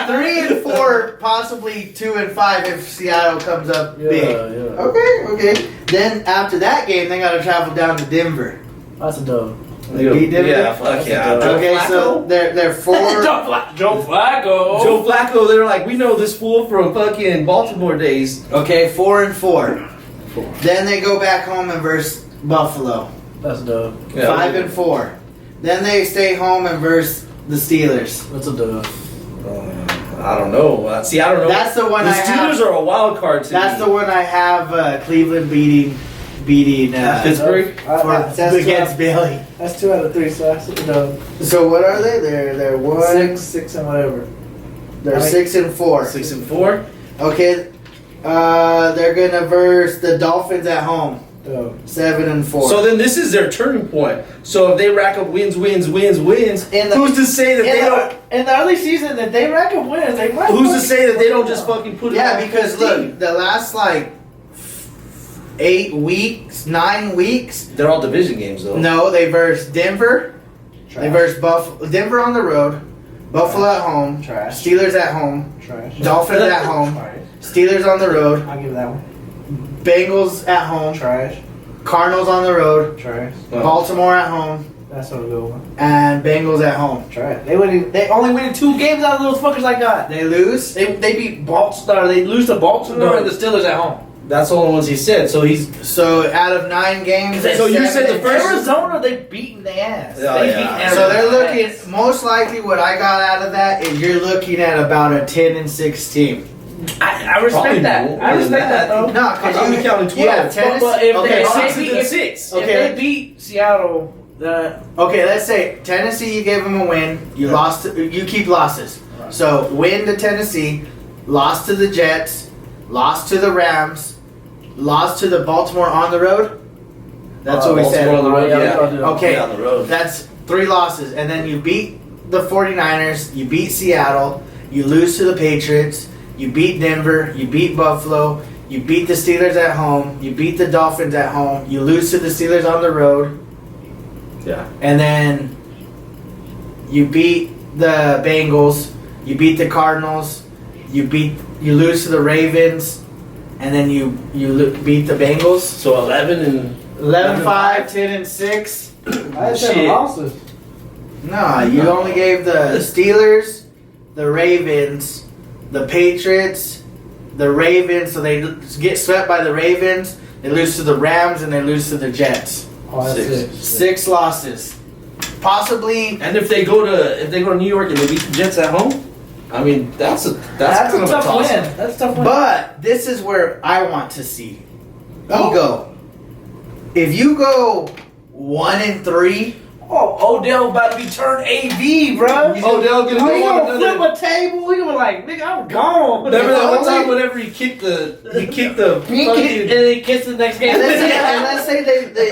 3-4, possibly 2-5 if Seattle comes up Yeah, big. yeah. Okay. Then after that game, they got to travel down to Denver. That's a dub. They beat Denver? Yeah, fuck yeah. Okay, so they're 4. Joe Flacco. Joe Flacco, they're like, we know this fool from fucking Baltimore days. Okay, 4-4. Then they go back home and verse Buffalo. That's a dub. Yeah, 5-4. Then they stay home and verse the Steelers. That's a dub. I don't know. See, I don't know. That's the one the I have. Steelers are a wild card to That's me. the one I have. Cleveland beating Pittsburgh? against Bailey. That's 2 out of 3, so that's a dub. So what are they? They're one. 6 and whatever. They're 6-4. 6-4. Okay. They're gonna verse the Dolphins at home. Dub. 7-4. So then this is their turning point. So if they rack up wins, In the- who's to say that they don't? In the early season, that they rack up wins, they might. Who's to say that they don't just fucking put it? Yeah, on because the team? look, the last 8 weeks, 9 weeks. They're all division games though. No, they verse Denver. Trash. They verse Denver on the road. Buffalo at home. Trash. Steelers at home. Trash. Dolphins at home. Trash. Steelers on the road. I'll give that one. Bengals at home. Trash. Cardinals on the road. Trash. Baltimore at home. That's not a good one. And Bengals at home. Trash. They only win 2 games out of those fuckers like that. They lose. They beat Baltimore. They lose to Baltimore No. and the Steelers at home. That's all the ones he said. So he's. So out of 9 games, So you said the first- Arizona, they beating the ass. Oh, they yeah. beat Arizona. So they're looking. ass. Most likely, what I got out of that is you're looking at about a 10-6 team. I respect Probably that. more I than respect that though. No, I thought because we you counted 12. Yeah, Tennessee. But if okay, they, so- 6 if, and 6. if Okay. they beat Seattle, okay, let's say Tennessee, you gave them a win. You lost. You keep losses. Right. So win to Tennessee, lost to the Jets, lost to the Rams, lost to the Baltimore on the road. That's what we said. Baltimore on the road, yeah. Okay, Yeah, on the road. that's 3 losses, and then you beat the 49ers, you beat Seattle, you lose to the Patriots, you beat Denver, you beat Buffalo, you beat the Steelers at home, you beat the Dolphins at home, you lose to the Steelers on the road, Yeah. and then you beat the Bengals, you beat the Cardinals, you lose to the Ravens, and then you beat the Bengals. So 11 and 11-5, 10-6. I had 7 Shit. losses. Nah, you only gave the Steelers, the Ravens, the Patriots, the Ravens, so they get swept by the Ravens, they lose to the Rams, and they lose to the Jets. Oh, that's 6. it. 6 losses. Possibly, And if they go to New York and they beat the Jets at home, I mean that's That's kind a of tough toss. win. That's a tough win. but this is where I want to see. Oh. Ego. If you go 1-3, Oh, Odell about to be turned AV, bro. Odell gonna Oh, go he on gonna another. flip a table. He gonna be like, nigga, I'm gone. Remember that one Only- time whenever he kicked the and fucking- then he kissed the next game. and let's say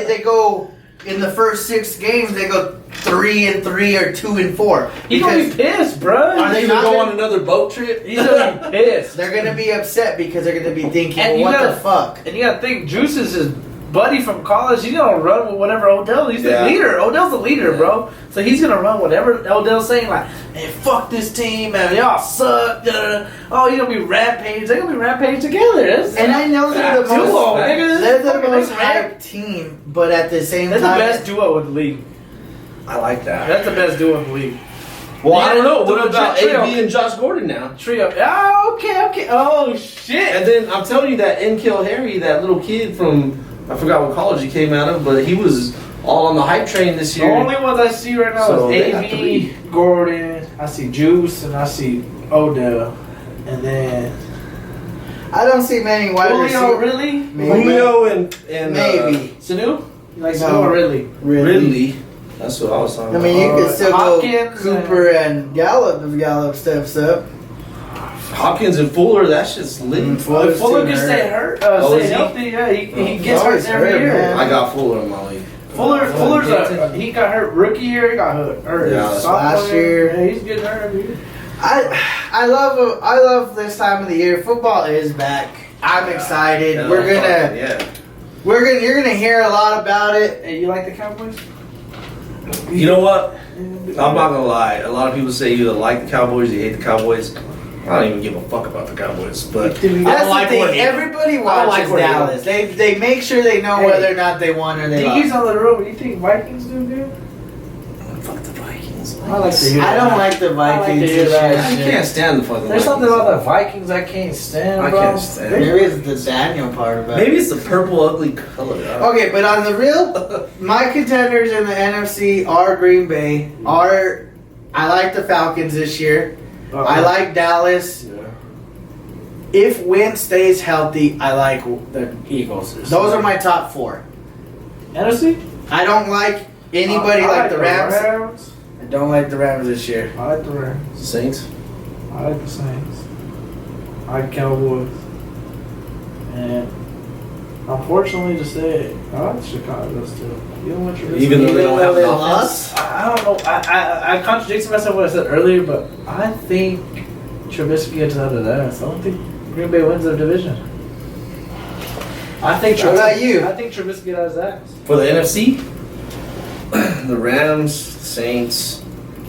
they go in the first 6 games, they go 3-3 or 2-4. He gonna be pissed, bro. Are they He's not gonna go gonna- on another boat trip. He's gonna be pissed. They're gonna be upset because they're gonna be thinking, And well, you what gotta- the fuck? And you gotta think, Juice is his buddy from college. He's gonna run with whatever Odell. He's Yeah. the leader. Odell's the leader, Yeah. bro. So he's gonna run whatever Odell's saying. Like, hey, fuck this team, man. Y'all suck. Da, da, da. Oh, you're gonna be rampage. They're gonna be rampage together. And I know they're the Facts. most, duo, nigga. they're the Fucking most they hyped team, but at the same They're the time, best duo in the league. I like that. That's the best duo in the league. Well, I don't know. Yeah, What about trio. AB and Josh Gordon now? Trio. Oh, okay. Oh, shit. And then I'm telling you that Kill Harry, that little kid from I forgot what college he came out of, but he was all on the hype train this The year. only ones I see right now So is they got AB, 3. Gordon, I see Juice, and I see Odell. And then I don't see many wide Julio, receivers. really? Maybe. Julio and Maybe. Sanu? You like No. Sanu or really? Ridley. That's what I was talking I mean, you could still Hopkins go Cooper and Gallup if Gallup steps up. Hopkins and Fuller. That shit's lit. Fuller's Fuller too can hurt. stay hurt, Oh, stay is he? healthy. Yeah, he gets Oh, hurt he's every hurt, year. man. I got Fuller in my league. Fuller's he got hurt rookie year. He got hurt Yeah, sophomore last year. Yeah, he's getting hurt every year. I love this time of the year. Football is back. I'm excited. Yeah, You're gonna hear a lot about it. Hey, you like the Cowboys? You know what? I'm not gonna lie. A lot of people say you either like the Cowboys, or you hate the Cowboys. I don't even give a fuck about the Cowboys, but That's the thing. Everybody watches Dallas. They make sure they know whether or not they won or they Diggy's lost. on the road. You think Vikings do good? Fuck the Vikings. I like to hear I don't like the I like to Vikings. hear this that. year. I can't stand the fucking There's something Vikings. about the Vikings I can't stand, I bro. can't stand it. There is the Daniel part about it. Maybe it's the purple ugly color. Okay, but on the real, my contenders in the NFC are Green Bay. I like the Falcons this year. I like Dallas. Yeah. If Wentz stays healthy, I like. The Eagles. Those are my top 4. NFC? I don't like anybody I like the Rams. I don't like the Rams this year. I like the Rams. Saints. I like the Saints. I like Cowboys. And unfortunately to say, I like Chicago still. You know what you're Even though they don't have they an lost? offense. I don't know. I contradicted myself what I said earlier, but I think Trubisky gets out of that. I don't think Green Bay wins their division. I think. What about you? I think Trubisky gets out of his ass. For the NFC, the Rams, the Saints.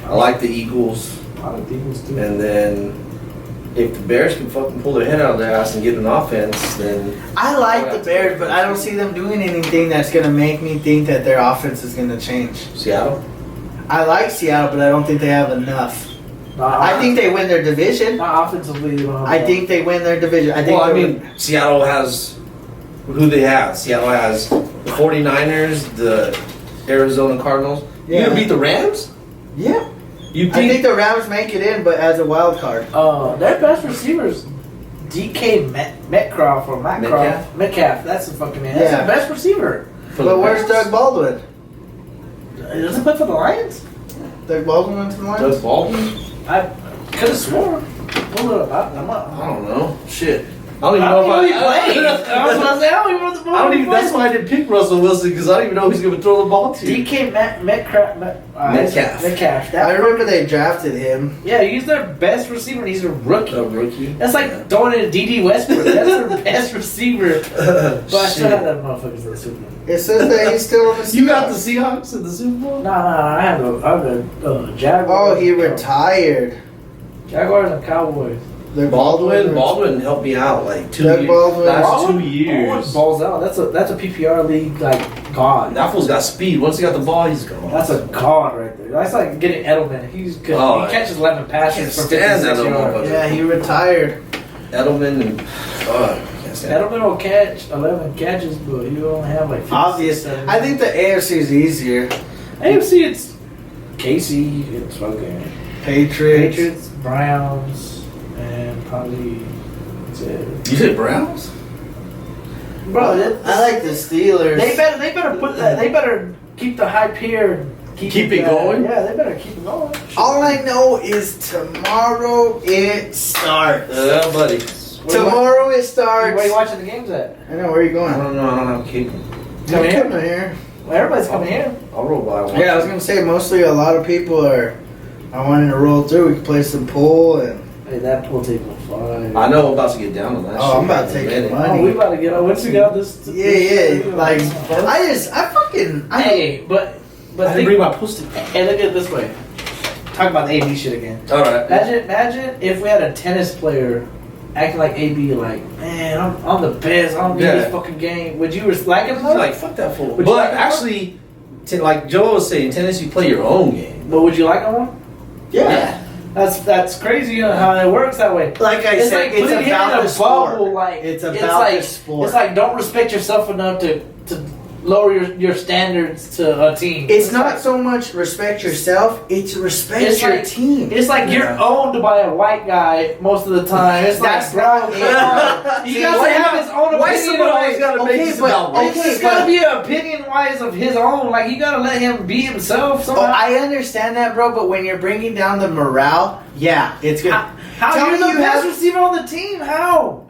I like the Eagles. I like the Eagles too. And then if the Bears can fucking pull their head out of their ass and get an offense, then I like the Bears, but I don't see them doing anything that's going to make me think that their offense is going to change. Seattle. I like Seattle, but I don't think they have enough. I think they win their division. Not offensively. They don't have I think they win their division. I think. Well, I mean, Seattle has who they have. Seattle has the 49ers, the Arizona Cardinals. Yeah. You gonna beat the Rams? Yeah. You I think the Rams make it in, but as a wild card. their best receivers, DK Metcalf or Metcalf. Metcalf, that's the fucking man. That's Yeah. the best receiver. But where's Doug Baldwin? Does he play for the Lions? Doug Baldwin went to the Doug Lions? Baldwin? I could have sworn. Pull it up. I'm I not. don't know. Shit. I don't even I know don't if even know he plays. I was about to say, I don't even know the I don't even. That's why I didn't pick Russell Wilson because I don't even know who's gonna throw the ball to. DK Metcalf. Metcalf. I remember they drafted him. Yeah, he's their best receiver and he's a rookie. A rookie. That's like throwing in D.D. Westbrook. That's their best receiver. But I still have that motherfuckers in the Super Bowl. It says that he's still on the Seahawks. You got the Seahawks in the Super Bowl? No, I have a Jaguars. Oh, he retired. Jaguars and Cowboys. They're Baldwin helped me out like Doug Baldwin. last 2 Baldwin years. balls out. That's a PPR league like god. That fool's got speed. Once he got the ball, he's gone. That's a god right there. That's like getting Edelman. He's good. Oh, he catches 11 passes for stand 56 that little yards. motherfucker. Yeah, he retired. Edelman and can't stand Edelman will catch 11 catches, but you only have like 56. Obvious. I think the AFC is easier. AFC it's Casey, it's fucking Patriots, Browns, and probably that's it. You said Browns? Bro, I like the Steelers. They better put that. They better keep the hype here. And Keep it going? Yeah, they better keep it going. All I know is tomorrow it starts. Buddy. Tomorrow it starts. Where are you watching the games at? I know, where are you going? I don't know. I don't have cable. Come You're here. coming here. Well, everybody's coming here. I'll roll by one. Yeah, I was gonna say mostly a lot of people are wanting to roll through. We can play some pool and. Hey, that pool table fire. I know I'm about to get down on that shit. Oh, I'm about to in a take your minute. money. Oh, we about to get on. Once we got this. Yeah. Like I Hey, but I didn't think, bring my post-it. hey, look at it this way. Talk about the AB shit again. All right. Imagine if we had a tennis player acting like AB, like, man, I'm the best. I don't need this fucking game. Would you like him more? Like fuck that fool. Would you But like him more? actually, like Joe was saying, tennis you play your own game. But would you like him more? Yeah. That's crazy, you know, how it works that way. Like I It's said, like putting it's him about in the a sport. bubble. Like It's about like, the sport. It's like don't respect yourself enough to lower your standards to a team. It's not so much respect yourself; it's respect It's your like- team. It's like you're owned by a white guy most of the time. It's That's like, not bro, it. he See, got why to have not- his own Why opinion. someone always gotta make Okay, this but- about okay, It's just gotta be an opinion wise of his own. Like you gotta let him be himself. Oh, Somehow. I understand that, bro. But when you're bringing down the morale, yeah, it's good. How Tell you're me the you best have- receiver on the team? How?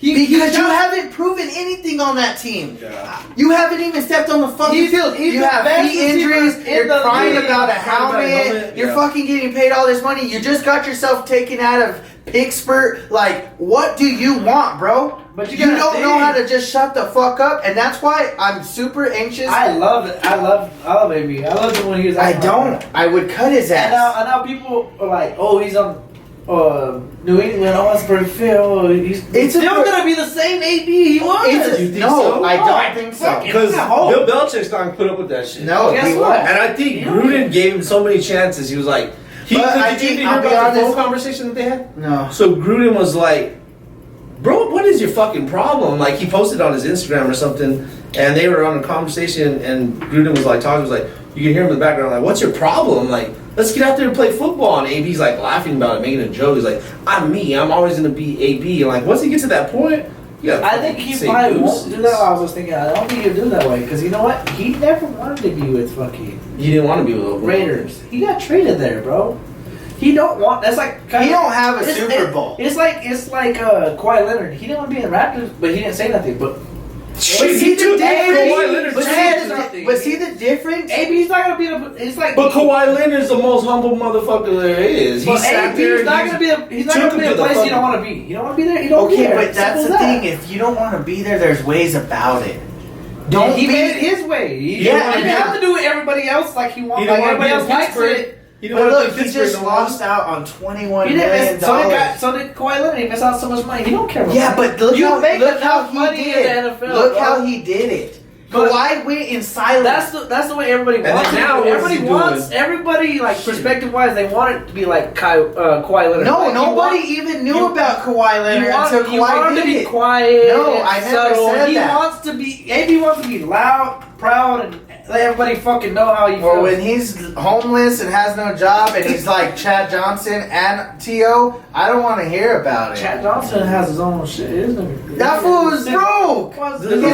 Because you got- haven't proven anything on that team. Yeah. You haven't even stepped on the fucking field. he's You the have best knee injuries. receiver in You're the crying league. about a Crying about a helmet. helmet, You're yeah. fucking getting paid all this money. You just got yourself taken out of Pittsburgh. Like, what do you want, bro? But you You gotta don't know think. how to just shut the fuck up, and that's why I'm super anxious. I love it. I love AB. I love it when he was. I acting like don't. that. I would cut his And ass. now people are like, oh, he's on. New England, it's pretty Phil. He's still gonna be the same AB he was. You think no, so? I don't think so. Because Bill Belichick's not gonna put up with that shit. No, guess he what? won't. And I think Gruden gave him so many chances. He was like, did you hear I'll be about the phone honest- conversation that they had? No. So Gruden was like, bro, what is your fucking problem? Like, he posted on his Instagram or something, and they were on a conversation, and Gruden was like talking, was like, you can hear him in the background, like, what's your problem? Like, let's get out there and play football. And AB's like laughing about it, making a joke. He's like, I'm always gonna be AB. And like, once he gets to that point, I think he probably won't do that. I was thinking, I don't think he'll do that way. Because you know what? He never wanted to be with fucking He didn't want to be with Oakland. Raiders. He got traded there, bro. He don't want. That's like He don't have a Super Bowl. It's like Kawhi Leonard. He didn't want to be in Raptors, but he didn't say nothing. But Shit, he took Kawhi Leonard's chance. But see the difference? AB's not gonna be the. It's like. But Kawhi Leonard's the most humble motherfucker there is. He But sat there. AB's not gonna be. He's not gonna be a place you don't want to be. You don't want to be there. You don't. Okay, care. but that's Simple the as that. thing. If you don't want to be there, there's ways about it. Don't he be- made it his way. He Yeah, didn't and have to do it everybody else like he wants. He Like didn't want to everybody be else in likes Pittsburgh. it. He But didn't want look, to be he Pittsburgh just no more. lost out on $21 He million. didn't miss, so did Kawhi Leonard. He missed out so much money. He don't care about Yeah, that. but look you how make look how enough he money did. in the NFL. Look bro. how he did it. But- Kawhi went in silence. That's the way everybody And wants then it. now what's Everybody he wants doing? everybody like perspective wise. They want it to be like Kawhi Leonard. No, Like, nobody even knew about Kawhi Leonard until you want Kawhi him to did be it. quiet. No, and I never subtle. said he that. wants to be. AB wants to be loud, proud, and let everybody fucking know how he feels. Or when he's homeless and has no job and he's like Chad Johnson and T.O., I don't want to hear about it. Chad Johnson has his own shit, isn't he? That fool is broke. He's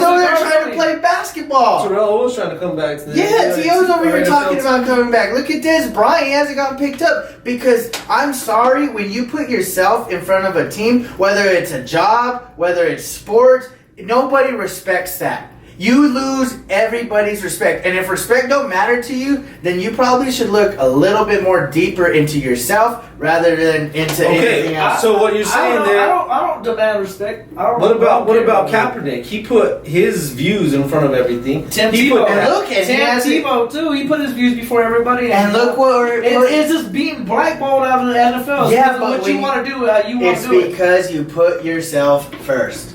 over there trying to play basketball. Terrell was trying to come back to the Yeah, T.O.'s over here NFL talking team. about coming back. Look at this. Brian, he hasn't gotten picked up because I'm sorry, when you put yourself in front of a team, whether it's a job, whether it's sports, nobody respects that. You lose everybody's respect. And if respect don't matter to you, then you probably should look a little bit more deeper into yourself rather than into anything else. So what you're saying there? I don't demand respect. I don't. What care about Kaepernick? He put his views in front of everything. Tim he Tebow? put and look, and he Tim has it- Tebow too. He put his views before everybody. And look what it's just being blackballed out of the NFL. Yeah, Because of but what when you want to do, how you want it's to do it. because you put yourself first.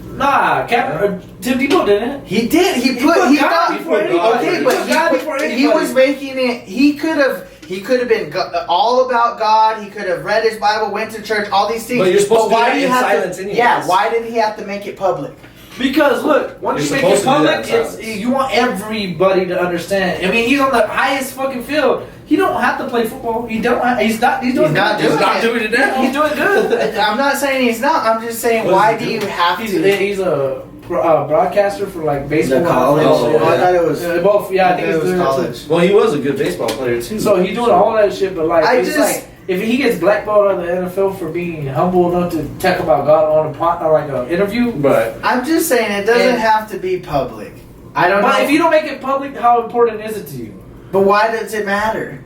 Nah, Tim Tebow didn't. He did. He put put. He God got before anybody. Okay, He but put God before he anybody. was making it. He could have been all about God. He could have read his Bible, went to church, all these things. But you're supposed to do why that do you in have silence to? anyways. Yeah. Why did he have to make it public? Because look, once You're you make it supposed to do that public, in it's silence. you want everybody to understand. I mean, he's on the highest fucking field. He don't have to play football. He don't. He's not. He's doing. He's not good. doing it. doing it now. He's doing good. I'm not saying he's not. I'm just saying What why does do he you do? have He's to? he's a broadcaster for like baseball. The college. Oh, yeah. I thought it was. Both. Yeah, I think it it's was doing college. Well, he was a good baseball player too. So he's doing all that shit, but like, I it's just- like if he gets blackballed out of the NFL for being humble enough to talk about God on a pot or like an interview. But I'm just saying it doesn't And- have to be public. I don't But know. if you don't make it public, how important is it to you? But why does it matter?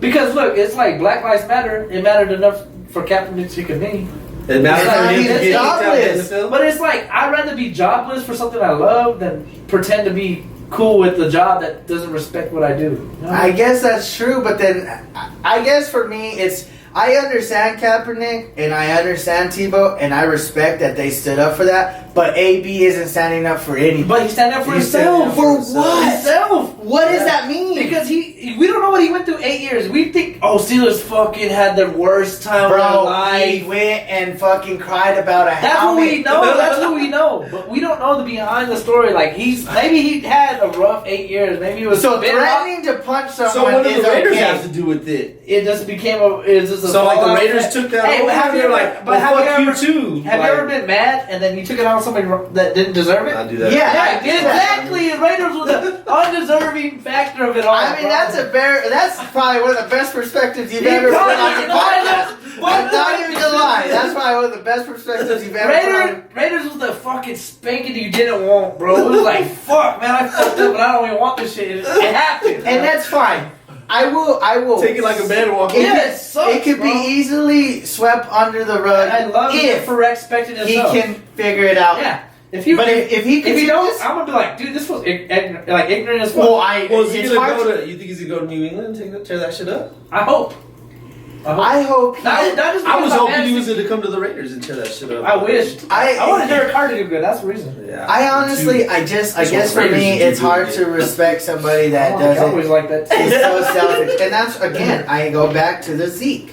Because look, it's like Black Lives Matter. It mattered enough for Kaepernick to kick a knee. it matters It's for not him to even get kicked out of jobless. the NFL. But it's like I'd rather be jobless for something I love than pretend to be cool with the job that doesn't respect what I do. You know? I guess that's true, but then I guess for me it's I understand Kaepernick and I understand Tebow and I respect that they stood up for that, but AB isn't standing up for anybody. But he's standing up for He's himself. standing up for what? Himself. What does that mean? Because we don't know what he went through 8 years. We think, Steelers fucking had their worst time of their Bro, life. he went and fucking cried about a That's what helmet. we know. That's what we know. But we don't know the behind the story. Like maybe he had a rough 8 years. Maybe it was So bitter. threatening to punch someone So what do is the Raiders okay. have to do with it? It just became it's just a So like the fallout Raiders effect. took that Hey, over. but have you They're ever- like, but well, have fuck you you ever- too. Have you ever been mad and then you took it out on somebody that didn't deserve it? I do that. Yeah, Yeah, I did that. exactly. Raiders was the undeserving factor of it all. I mean, that's probably one of the best perspectives you've He ever put probably- on your you know, I podcast. know. I'm not even gonna lie. That's probably one of the best perspectives you've ever put on. Raiders was the fucking spanking you didn't want, bro. It was like, fuck, man, I fucked up, but I don't even want this shit. It happened. And that's fine. I will Take it like a man and walk It, Yeah, away. it sucks, it could bro. be easily swept under the rug I love it if for expecting he himself. can figure it out. Yeah. If you, But if he if you continues, don't, I'm gonna be like, dude, this was ignorant as fuck. well, Well, is he it's gonna hard go to- to? You think he's gonna go to New England and tear that shit up? I hope. I hope he, Not just I was because hoping he fantasy- was going to come to the Raiders and tear that shit up. I wished. I wanted Derek Carr to do good. That's the reason. Yeah. I honestly, I guess for Raiders me, do it's good, hard yeah. to respect somebody that I always doesn't. like that. Is so selfish, and that's again, I go back to the Zeke.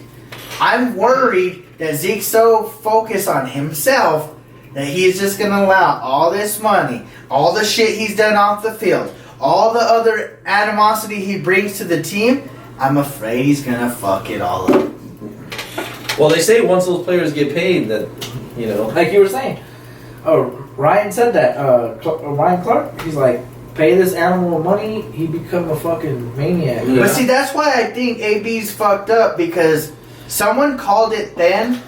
I'm worried that Zeke's so focused on himself that he's just gonna allow all this money, all the shit he's done off the field, all the other animosity he brings to the team. I'm afraid he's gonna fuck it all up. Well, they say once those players get paid, that Like you were saying. Oh, Ryan said that. Ryan Clark. He's like, pay this animal money, he become a fucking maniac. Yeah. But see, that's why I think AB's fucked up because someone called it then,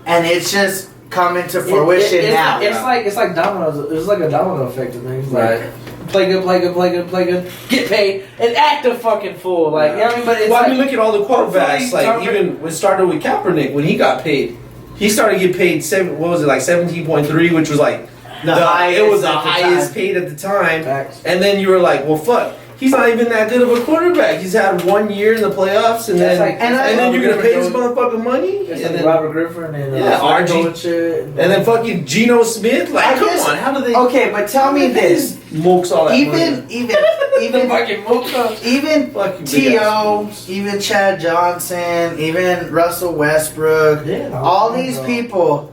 and it's just coming to fruition now. It's like dominoes. It's like a domino effect of things. Like, Right. play good, get paid, and act a fucking fool. Like, you know what I mean? But it's Well, like, I mean, look at all the quarterbacks. hopefully Like, even it started with Kaepernick when he got paid. He started to get paid 17.3, which was like The highest It was the at the highest time. paid at the time. Facts. And then you were like, well, fuck. He's not even that good of a quarterback. He's had 1 year in the playoffs, and That's then like- and that's then like you're gonna Robert pay this Griffin. motherfucker money, It's and like then Robert Griffin and Yeah, Flacco RG. and shit. and then fucking Geno Smith. Like, I come guess- on, how do they? Okay, but tell me this: Milks all that money. even fucking Mocha. even Fucking big T.O., assholes. even Chad Johnson, even Russell Westbrook, Yeah, all these people,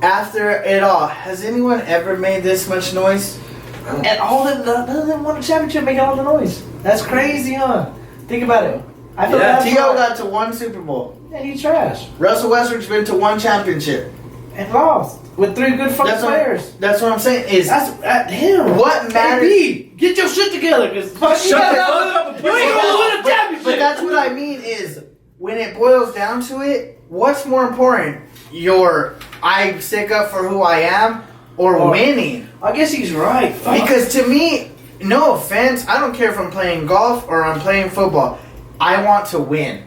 after it all, has anyone ever made this much noise? And all of them, none of them won a championship, making all the noise. That's crazy, huh? Think about it. I feel Yeah, bad T.O. for- got to 1 Super Bowl. Yeah, he's trash Russell Westbrook's been to 1 championship. and lost with 3 good fucking That's players. That's what I'm saying. Is That's him. what matters? AB, get your shit together, cause fuck, you Shut guys the not- fuck up and you ain't put gonna it win a But championship. that's what I mean is when it boils down to it, what's more important? I stick up for who I am or Or- winning? I guess he's right. Fuck. Because to me, no offense, I don't care if I'm playing golf or I'm playing football. I want to win.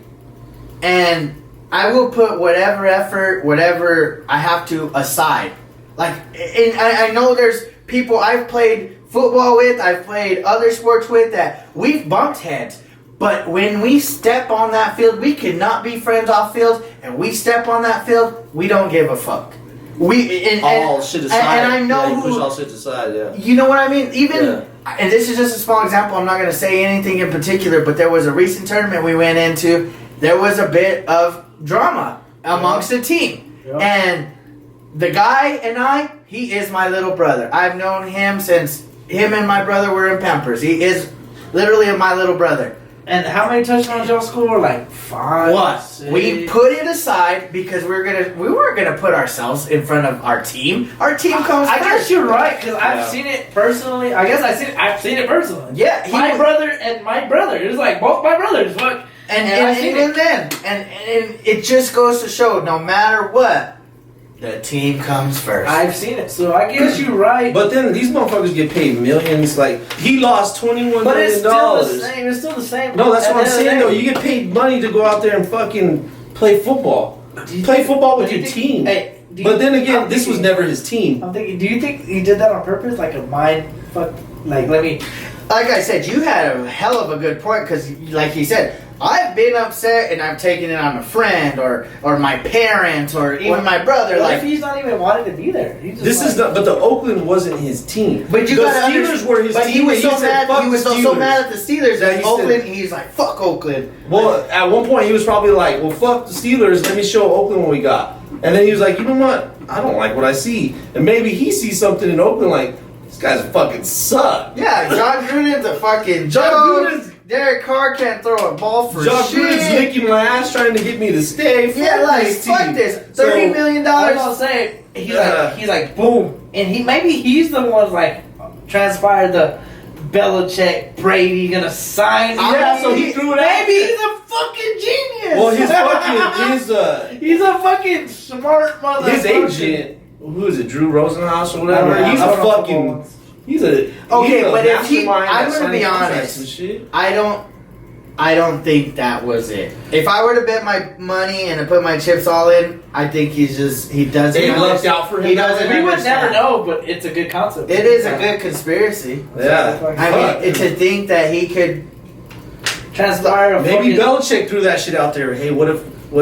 And I will put whatever effort, whatever I have to aside. Like, and I know there's people I've played football with, I've played other sports with that we've bumped heads. But when we step on that field, we cannot be friends off field. And we step on that field, we don't give a fuck. All shit aside. and I know you push who. all shit aside. Yeah. You know what I mean? Even, Yeah. and this is just a small example, I'm not going to say anything in particular, but there was a recent tournament we went into, there was a bit of drama amongst the team. Yeah. And the guy and he is my little brother. I've known him since him and my brother were in Pampers. He is literally my little brother. And how many touchdowns y'all score? Like 5. What? 6? We put it aside because we weren't gonna put ourselves in front of our team. Our team comes I first. guess you're right because Yeah. I've seen it personally. I guess I've seen it personally. Yeah, he my was- brother and my brother. It was like both my brothers. Fuck. And I've seen even it. then, and it just goes to show, no matter what, the team comes first. I've seen it, so I guess you're right. But then these motherfuckers get paid millions. Like he lost $21 But it's million. still the same. It's still the same. No, that's At what I'm the end saying of though. the You day. get paid money to go out there and fucking play football. Play football with Do you your think- team. Hey, do you- But then again, I'm this was thinking- never his team. I'm thinking. Do you think he did that on purpose, like a mind fuck? Like let me. Like I said, you had a hell of a good point because, like he said, I've been upset and I've taken it on a friend or my parents or even my brother. What Like, if he's not even wanting to be there? He's just This is not. But the Oakland wasn't his team. but you the gotta Steelers understand- were his but team. he was and so said, mad. "Fuck He was the so Steelers." mad at the Steelers That that he Oakland. said- He's like, "Fuck Oakland." Well, at one point he was probably like, "Well, fuck the Steelers. Let me show Oakland what we got." And then he was like, "You know what? I don't like what I see." And maybe he sees something in Oakland like, "These guys fucking suck." Yeah, John Gruden's a fucking John joke. Gruden's- Derek Carr can't throw a ball for John shit. Gruden's licking my ass trying to get me to stay. Yeah, Fuck like this fuck team. this. So- $30 million. I was gonna say Yeah. he's like boom, and he's the one like transpired the Belichick Brady gonna sign. Yeah, so he threw it out Maybe there. he's a fucking genius. Well, his fucking he's a fucking smart mother. his agent, who is it, Drew Rosenhaus or whatever? He's a fucking. He's a Okay, he's a but if he- mastermind I'm at gonna signing be contracts honest. and shit. I don't think that was it. If I were to bet my money and to put my chips all in, I think he doesn't. They under- lucked out for him. He doesn't. We would understand. never know, but it's a good concept. It is a good conspiracy. Yeah, I mean, to think that he could transpire. Maybe Belichick threw that shit out there. Hey, what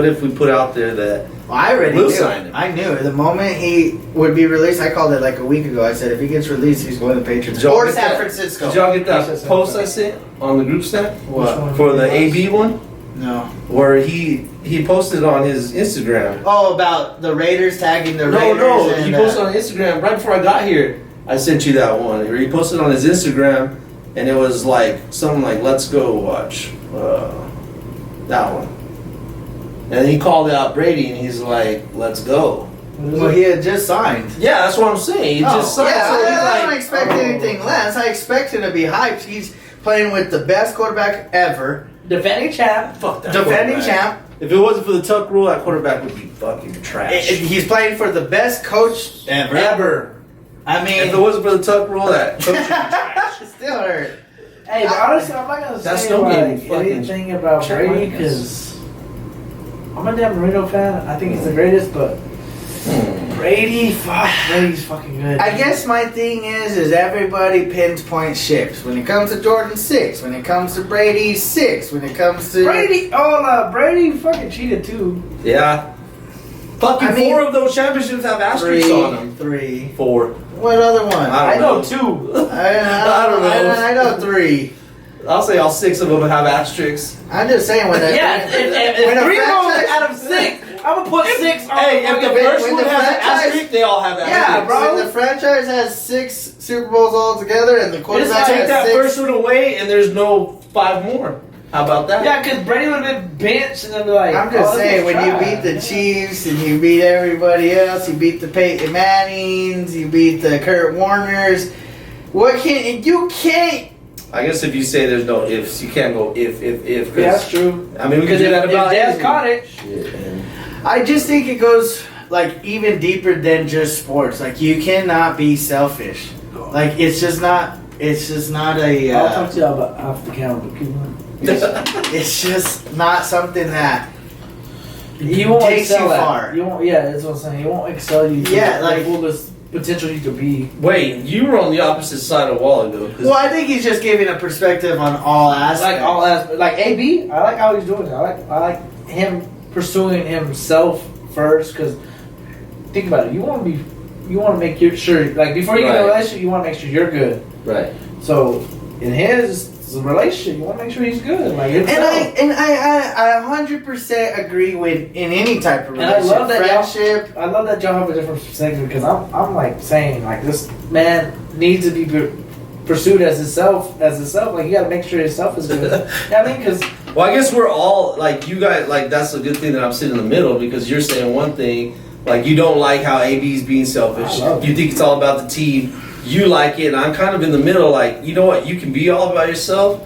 if we put out there that Well, I already We'll knew. sign him. I knew the moment he would be released. I called it like a week ago. I said if he gets released, he's going to the Patriots Did y'all or get San that? Francisco. Did y'all get He said that San post I Francisco. sent on the group snap What? for the AB one? No. Where he posted on his Instagram. Oh, about the Raiders tagging the No, Raiders. no, and, he posted on Instagram right before I got here. I sent you that one. Where he posted on his Instagram, and it was like something like "Let's go watch," that one. And he called out Brady, and he's like, "Let's go." Well, he had just signed. Yeah, that's what I'm saying. He just signed. Yeah, so he's I don't like, expect oh. anything less. I expect him to be hyped. He's playing with the best quarterback ever, defending champ. fuck that. defending quarterback. champ. If it wasn't for the tuck rule, that quarterback would be fucking trash. He's playing for the best coach ever. Ever. I mean, If it wasn't for the tuck rule, that coach would be trash. it still hurt. Hey, but honestly, I'm not gonna That's say no like game, fucking anything about check Brady my because I'm a damn Marino fan. I think he's the greatest, but Brady, fuck, Brady's fucking good. I guess my thing is everybody pinpoint ships. When it comes to Jordan, 6. When it comes to Brady, 6. When it comes to Brady fucking cheated too. Yeah. Fucking I mean, 4 of those championships have asterisks on them. 3. 4. What other one? I I know know. 2. I don't know. I know 3. I'll say all 6 of them have asterisks. I'm just saying when the Yeah, if when a 3 franchise- out of 6, I'm gonna put 6 on. Hey, if the when- first when one the has an franchise- asterisk, they all have asterisks. Yeah, bro. When the franchise has 6 Super Bowls all together and the quarterback Take has that 6. first one away, and there's no 5 more. How about that? Yeah, because Brady would have been benched and then be like, I'm just oh, this saying, is when you trash. beat the Chiefs and you beat everybody else, you beat the Peyton Mannings, you beat the Kurt Warners, you can't. I guess if you say there's no ifs, you can't go if. 'Cause, Yeah, that's true. I mean, we can Because do that about if Dez anything. caught it, Shit, man. I just think it goes like even deeper than just sports. Like you cannot be selfish. Like it's just not a. I'll talk to you about off the camera. But keep going. It's just not something that He won't takes excel you at. far. You won't. Yeah, that's what I'm saying. He won't excel you. To Yeah, the like- fullest potential you could be. Wait, you were on the opposite side a while ago. 'Cause Well, I think he's just giving a perspective on all aspects. Like all aspects. Like AB, I like how he's doing it. I like him pursuing himself first. Because think about it. You want to make sure. Like before you get in a Right. relationship, you want to make sure you're good. right. So in his relationship, you want to make sure he's good. Like himself. And I 100% agree with in any type of And I relationship, love that y'all- friendship. I love that y'all have a different perspective because I'm like saying like this man needs to be pursued as himself. Like you got to make sure himself is good. You know what I mean? Because Well, I guess we're all like you guys. Like that's a good thing that I'm sitting in the middle because you're saying one thing, like you don't like how AB's being selfish. I love it. You think it's all about the team. You like it, and I'm kind of in the middle. Like you know what, you can be all about yourself,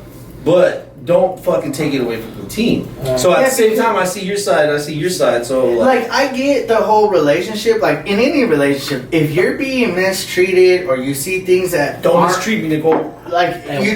but don't fucking take it away from the team. So at Yeah, the same because- time, I see your side, and I see your side. So like, Like I get the whole relationship. Like in any relationship, if you're being mistreated or you see things that don't aren't, mistreat me, Nicole. like if you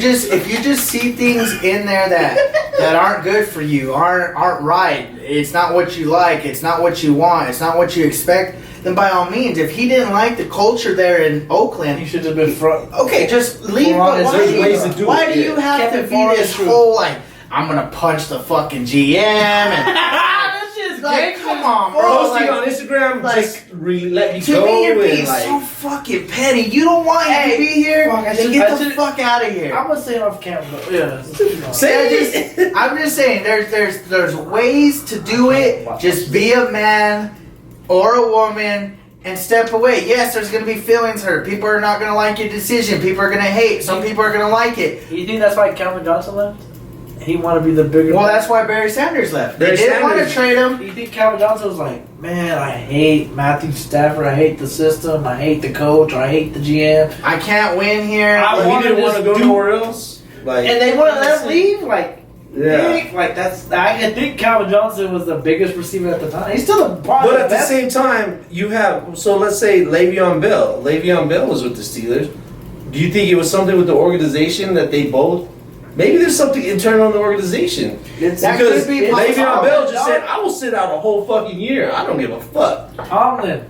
just see things in there that aren't good for you, aren't right, it's not what you like, it's not what you want, it's not what you expect, then by all means, if he didn't like the culture there in he Oakland, should have been front. okay, just leave. Well, But there's why, ways to do why it, do yeah. you have Kept to it be far this true. whole like I'm gonna punch the fucking GM and That shit's like gangster. come on, bro. Posting Like, on Instagram, like, just really let me to go. me, you're being and, like, so fucking petty. You don't want him Hey, to be here. fuck, I Then should- get I the should- fuck out of here. I'm gonna say it off camera. But yeah. Say I'm just saying, there's ways to do it. Just be a man or a woman and step away. Yes, there's gonna be feelings hurt. People are not gonna like your decision. People are gonna hate. Some people are gonna like it. You think that's why Calvin Johnson left? He wanted to be the bigger. Well, that's why Barry Sanders left. They Barry didn't want to Sanders- trade him. You think Calvin Johnson was like, man, I hate Matthew Stafford. I hate the system. I hate the coach. I hate the GM. I can't win here. I But wanted he didn't want to this go dude- nowhere else. Like, And they wouldn't let him leave. Like, yeah. Nick, like that's. I think Calvin Johnson was the biggest receiver at the time. He's still the probably But at the best. same time, you have so let's say Le'Veon Bell. Le'Veon Bell was with the Steelers. Do you think it was something with the organization that they both? Maybe there's something internal in the organization. That Because could be Le'Veon possible. Bell just said, "I will sit out a whole fucking year. I don't give a fuck." Tomlin.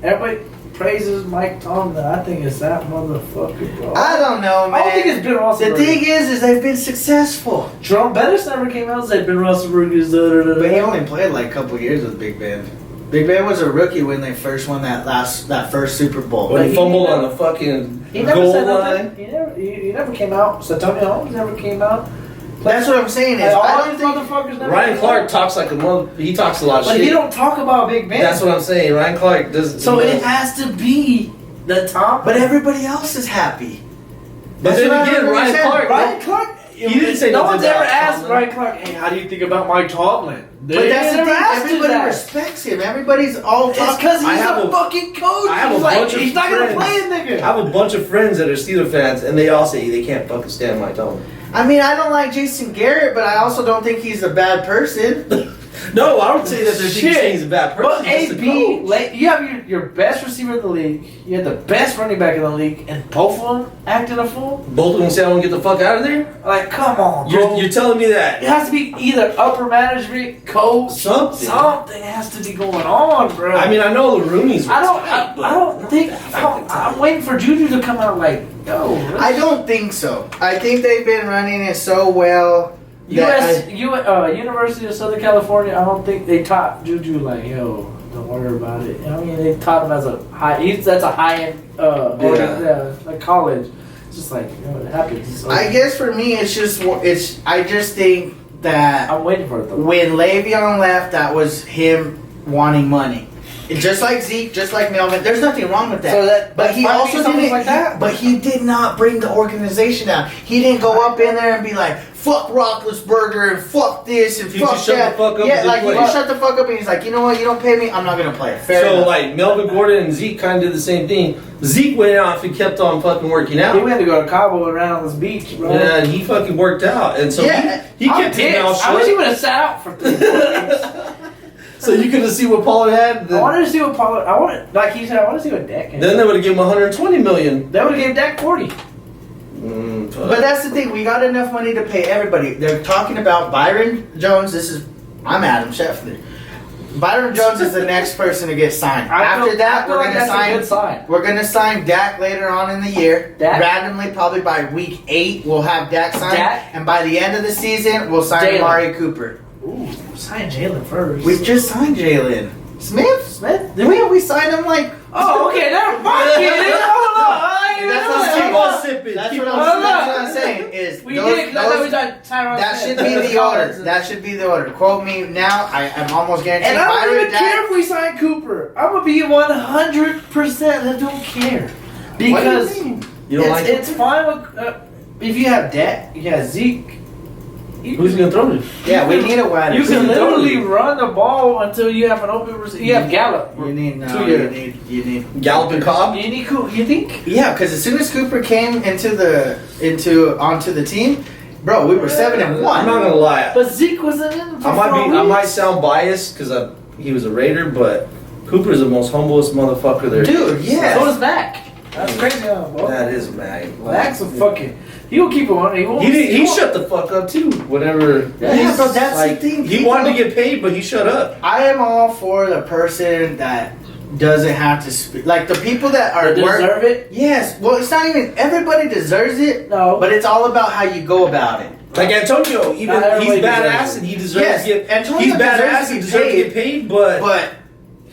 Everybody. praises Mike Tomlin, I think it's that motherfucker, bro. I don't know, man. I don't think it's Ben Roethlisberger. The thing is they've been successful. Jerome Bettis never came out and said Ben Roethlisberger is But he only played like a couple years with Big Ben. Big Ben was a rookie when they first won that first Super Bowl. When he fumbled on the fucking He never goal said line. nothing. He never came out. Santonio Holmes never came out. That's what I'm saying. Is All I these don't think motherfuckers never Ryan came Clark out. talks like a mother. He talks a lot of But shit. he don't talk about Big Ben. That's what I'm saying. Ryan Clark doesn't. So he it does. has to be the top. But everybody else is happy. But then That's what again, I Ryan understand. Clark. Ryan Clark. He didn't say no nothing one's ever about asked Tomlin. Ryan Clark, hey, how do you think about Mike Tomlin? But that's the never thing. asked him Everybody that. respects him. Everybody's all It's talking. because he's I have a a- fucking coach. I have a He's like, bunch of he's not gonna friends. play a nigga. I have a bunch of friends that are Steelers fans, and they all say they can't fucking stand Mike Tomlin. I mean, I don't like Jason Garrett, but I also don't think he's a bad person. No, I don't say that they're Shit. saying he's a bad person. But just a AB, coach. you have your best receiver in the league, you have the best running back in the league, and both of them acting a fool. Both of them say I want to get the fuck out of there. Like, come on, bro. You're telling me that It has to be either upper management, coach, Something. Something has to be going on, bro. I mean, I know the Rooney's. I don't think. I'm waiting for Juju to come out like, yo. I don't think so. I think they've been running it so well. that University of Southern California. I don't think they taught Juju like, yo, don't worry about it. I mean, they taught him as a high. That's a high end, like college. It's just like, you know, it happens. I guess for me, I just think that I'm waiting for it though. when Le'Veon left, that was him wanting money. Just like Zeke, just like Melvin, there's nothing wrong with that. So that- but he that's also something didn't. like that? But he did not bring the organization down. He didn't go up in there and be like, "Fuck Roethlisberger and fuck this and He fuck just shut that." the fuck up yeah, and like didn't he play. just shut the fuck up and he's like, "You know what? You don't pay me. I'm not gonna play." Fair So enough. like Melvin Gordon and Zeke kind of did the same thing. Zeke went off and kept on fucking working He out. went to go to Cabo and ran on this beach, bro. Yeah, and he fucking worked out, and so Yeah. he I'm kept his mouth pissed. I wish he shut. would have sat out for 3 days. So you could have seen what Pollard had. I wanted to see what Pollard. Like he said, I want to see what Dak had. Then they would have given him 120 million. They would have gave Dak 40. But that's the thing. We got enough money to pay everybody. They're talking about Byron Jones. I'm Adam Scheffler. Byron Jones is the next person to get signed. After that, we're like gonna that's a good sign. We're gonna sign Dak later on in the year. Dak? Randomly, probably by week 8, we'll have Dak signed. Dak? And by the end of the season, we'll sign Jalen. Amari Cooper. Ooh, sign Jalen first. We just signed Jalen Smith. Smith? Did we signed him like? Oh, okay, never mind. Hold on. That's what I'm Keep saying. on sipping. That's Keep what on I'm, sipping. that's what I'm saying. Is We those- did it because I thought those- we tried Tyron that Smith. should be the order. That should be the order. Quote me now. I'm almost guaranteed. And I don't Byron, even Dak- care if we sign Cooper. I'm gonna be 100%. I don't care because What do you mean? You don't like it's fine with if you have Dak, you have Zeke. Who's he gonna throw to? Yeah, we need a wide You receiver. can literally run the ball until you have an open receiver. You have Gallup. You need no. 2 You years. need. Gallup and Cobb. You need Cooper. You think? Yeah, because as soon as Cooper came onto the team, bro, we were 7-1. I'm not gonna lie. But Zeke wasn't in. For I might sound biased because he was a Raider, but Cooper's the most humblest motherfucker there. Dude, is. yeah. So is Mac. That's crazy, bro. That is Mac. Mac's a fucking. He will keep it on. He shut the fuck up too. Whatever. Yeah, but that's like, the thing. He wanted to get paid, but he shut up. I am all for the person that doesn't have to speak. Like the people that are deserve it. Yes. Well, it's not even everybody deserves it. No. But it's all about how you go about it. Like Antonio, even Not he's everybody badass deserves it. and he deserves Yes, to get. Antonio He's deserves badass to and be deserves to paid. get paid, but But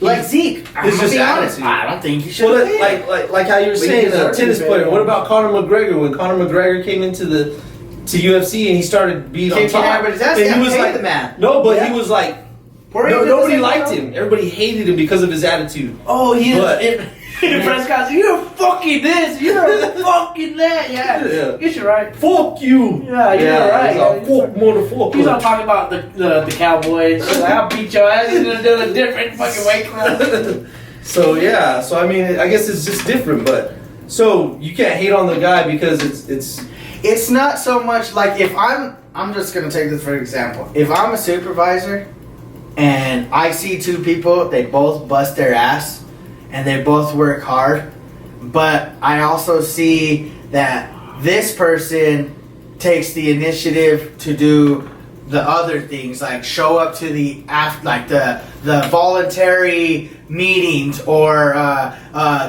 like Zeke, I'm it's gonna just be honest. attitude. I don't think he should. well, have like how you were saying, deserve a to tennis be player. paid. What about Conor McGregor? When Conor McGregor came into to UFC and he started being on Kicking top, everybody's ass, and yeah, he was paid like, the man. no, but Yeah. he was like, Were you no, in the nobody same liked club? him. Everybody hated him because of his attitude. Oh, he But- is. In press conference, you're fucking this, you're fucking that. Yeah, Yeah. Guess you're right. Fuck you. Yeah, you're right. He's a fuck motherfucker. He's not talking about the Cowboys. He's like, I'll beat your ass. He's gonna do a different fucking weight class. So yeah, so I mean, I guess it's just different, but so you can't hate on the guy because it's It's not so much like if I'm just gonna take this for example. If I'm a supervisor and I see two people, they both bust their ass and they both work hard, but I also see that this person takes the initiative to do the other things, like show up to the the voluntary meetings, or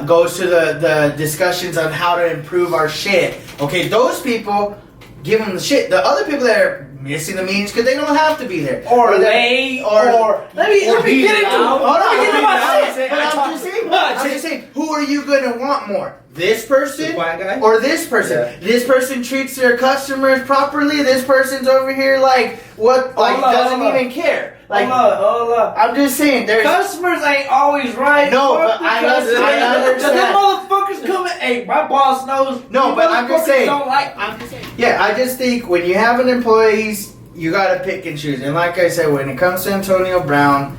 goes to the discussions on how to improve our shit. Okay, those people, give them the shit. The other people that are missing the meetings because they don't have to be there, or late, or let me get into my shit. I'm just saying, who are you gonna want more? This person guy? or this person? Yeah. This person treats their customers properly. This person's over here doesn't even care. Like, hold up. I'm just saying, there's customers ain't always right. No, but I understand. Them motherfuckers coming. Hey, my boss knows. No, but I'm just saying. I'm just saying. Yeah, I just think when you have an employees, you gotta pick and choose. And like I said, when it comes to Antonio Brown,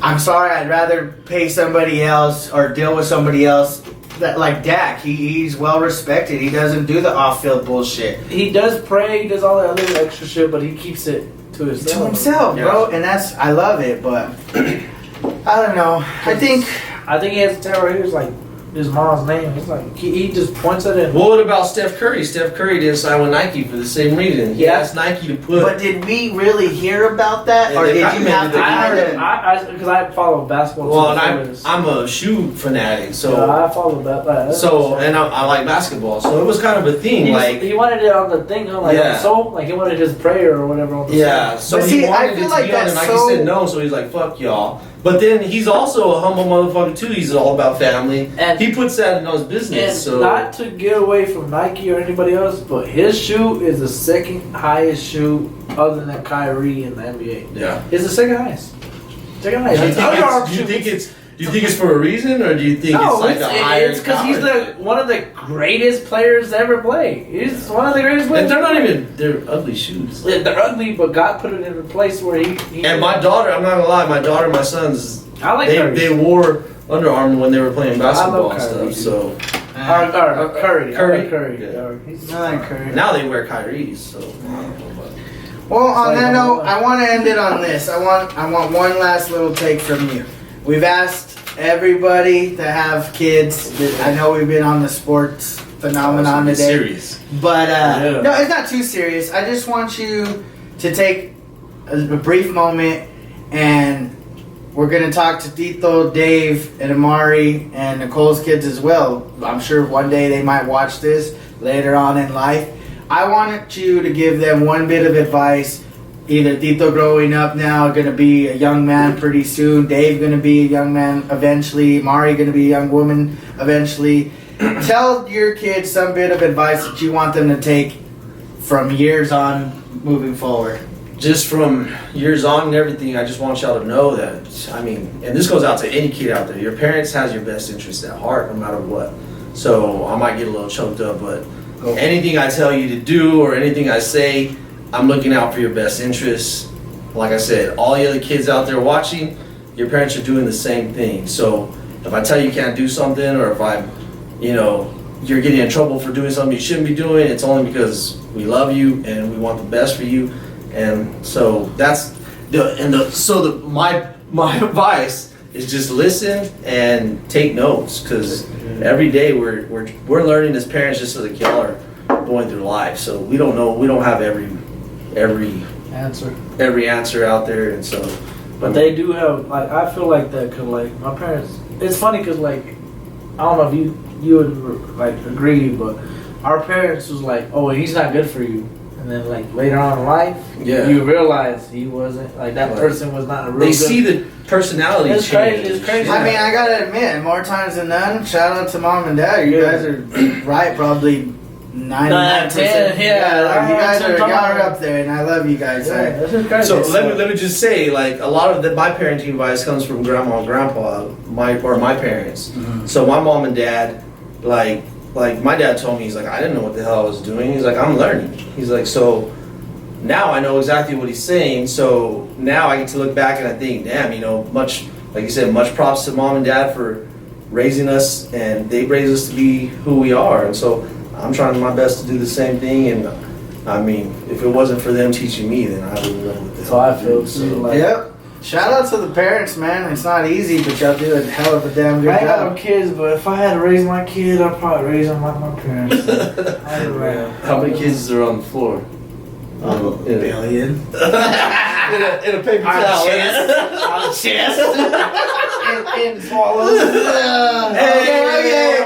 I'm sorry, I'd rather pay somebody else or deal with somebody else. That like Dak, he's well respected. He doesn't do the off-field bullshit. He does pray, he does all that other extra shit, but he keeps it to himself. Bro. And I love it, but I don't know. I think he has to tell her here's like his mom's name. It's like he just points at it. Well, what about Steph Curry? Steph Curry didn't sign with Nike for the same reason. He asked Nike to put. But did we really hear about that, or did you have to? Because I follow basketball. Well, and I'm a shoe fanatic, so yeah, I follow that. So and I like basketball, so it was kind of a thing. He wanted it on the thing, like on the soap, like he wanted his prayer or whatever on the soap. So but he wanted it to be on, and Nike said no, so he's like, "Fuck y'all." But then he's also a humble motherfucker too. He's all about family. And he puts that in his business. And so not to get away from Nike or anybody else, but his shoe is the second highest shoe other than Kyrie in the NBA. Yeah, it's the second highest. Second highest. Do you think it's for a reason, or do you think it's like a higher? It's because he's one of the greatest players to ever play. He's one of the greatest players. And they're ugly shoes. They're ugly, but God put it in a place where he and my daughter, I'm not gonna lie, my daughter, my sons, they wore Under Armour when they were playing basketball and stuff. So Curry. Yeah. Now they wear Kyrie's. So. Well, on that note, I want to end it on this. I want one last little take from you. We've asked everybody to have kids. I know we've been on the sports phenomenon today. Serious. But no, it's not too serious. I just want you to take a brief moment, and we're going to talk to Tito, Dave, and Amari, and Nicole's kids as well. I'm sure one day they might watch this later on in life. I wanted you to give them one bit of advice. Either Tito growing up now, going to be a young man pretty soon. Dave going to be a young man eventually. Mari going to be a young woman eventually. Tell your kids some bit of advice that you want them to take from years on moving forward. Just from years on and everything, I just want y'all to know that, and this goes out to any kid out there, your parents has your best interest at heart no matter what. So I might get a little choked up, but anything I tell you to do or anything I say, I'm looking out for your best interests. Like I said, all the other kids out there watching, your parents are doing the same thing. So if I tell you can't do something, or if you're getting in trouble for doing something you shouldn't be doing, it's only because we love you and we want the best for you. And so that's my advice is just listen and take notes, because every day we're learning as parents, just so that y'all are going through life. So we don't know, we don't have every answer out there, and so. But they do have, I feel like that, cause my parents. It's funny, cause I don't know if you would agree, but our parents was like, oh, he's not good for you. And then later on in life, you realize he wasn't, that person was not a real They see the personality change. It's crazy. I mean, I gotta admit, more times than none, shout out to mom and dad. You guys are right, probably 99%. You guys are up there, and I love you guys. So let me just say, a lot of my parenting advice comes from grandma and grandpa, my parents. Mm-hmm. So my mom and dad, like my dad told me, he's like, I didn't know what the hell I was doing. He's like, I'm learning. He's like, so now I know exactly what he's saying. So now I get to look back and I think, damn, much, like you said, much props to mom and dad for raising us, and they raised us to be who we are. And so I'm trying my best to do the same thing. And if it wasn't for them teaching me, then I wouldn't know what the hell. So I feel too. Yep. Shout out to the parents, man. It's not easy, but y'all do a hell of a damn good job. I have kids, but if I had to raise my kid, I'd probably raise them like my parents. How many kids are on the floor? In Billion. a paper towel. On chest. in swallows. Hey,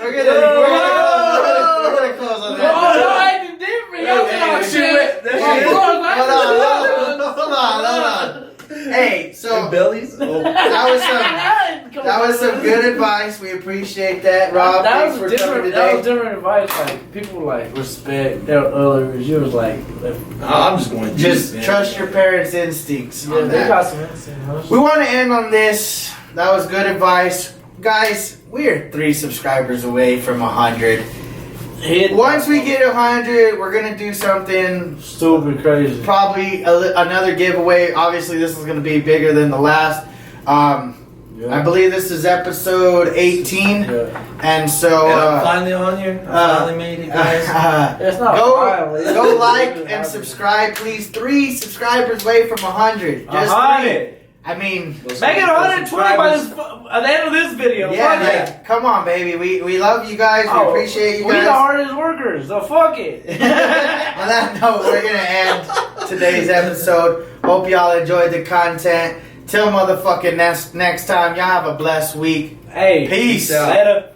We're gonna close on that. Oh, no, I ain't different. Y'all Hey, talk shit. shit. That Of shit. course, Hold on. Hey, so bellies. Oh. that was some good advice. We appreciate that, Rob. That Thanks was for coming different. That was today. different advice. Like people like respect their elders. You was like, I'm just going. Just man. trust your parents' instincts. yeah, on they that. got some instinct. We want to end on this. That was good advice, guys. We are 3 subscribers away from 100. Once we get 100, we're gonna do something stupid crazy. probably another giveaway. Obviously, this is going to be bigger than the last. I believe this is episode 18, and so And I'm finally on here. I finally made it, guys. It's not go like and subscribe, please. 3 subscribers away from 100. Just 100. 3. I mean, Make it 120 by this, at the end of this video. yeah, Fuck it. like, come on, baby. We love you guys. We appreciate you We the guys. hardest workers, so fuck it. On that note, we're gonna end today's episode. Hope y'all enjoyed the content. Till motherfucking next time. Y'all have a blessed week. Hey, Peace. out. Later.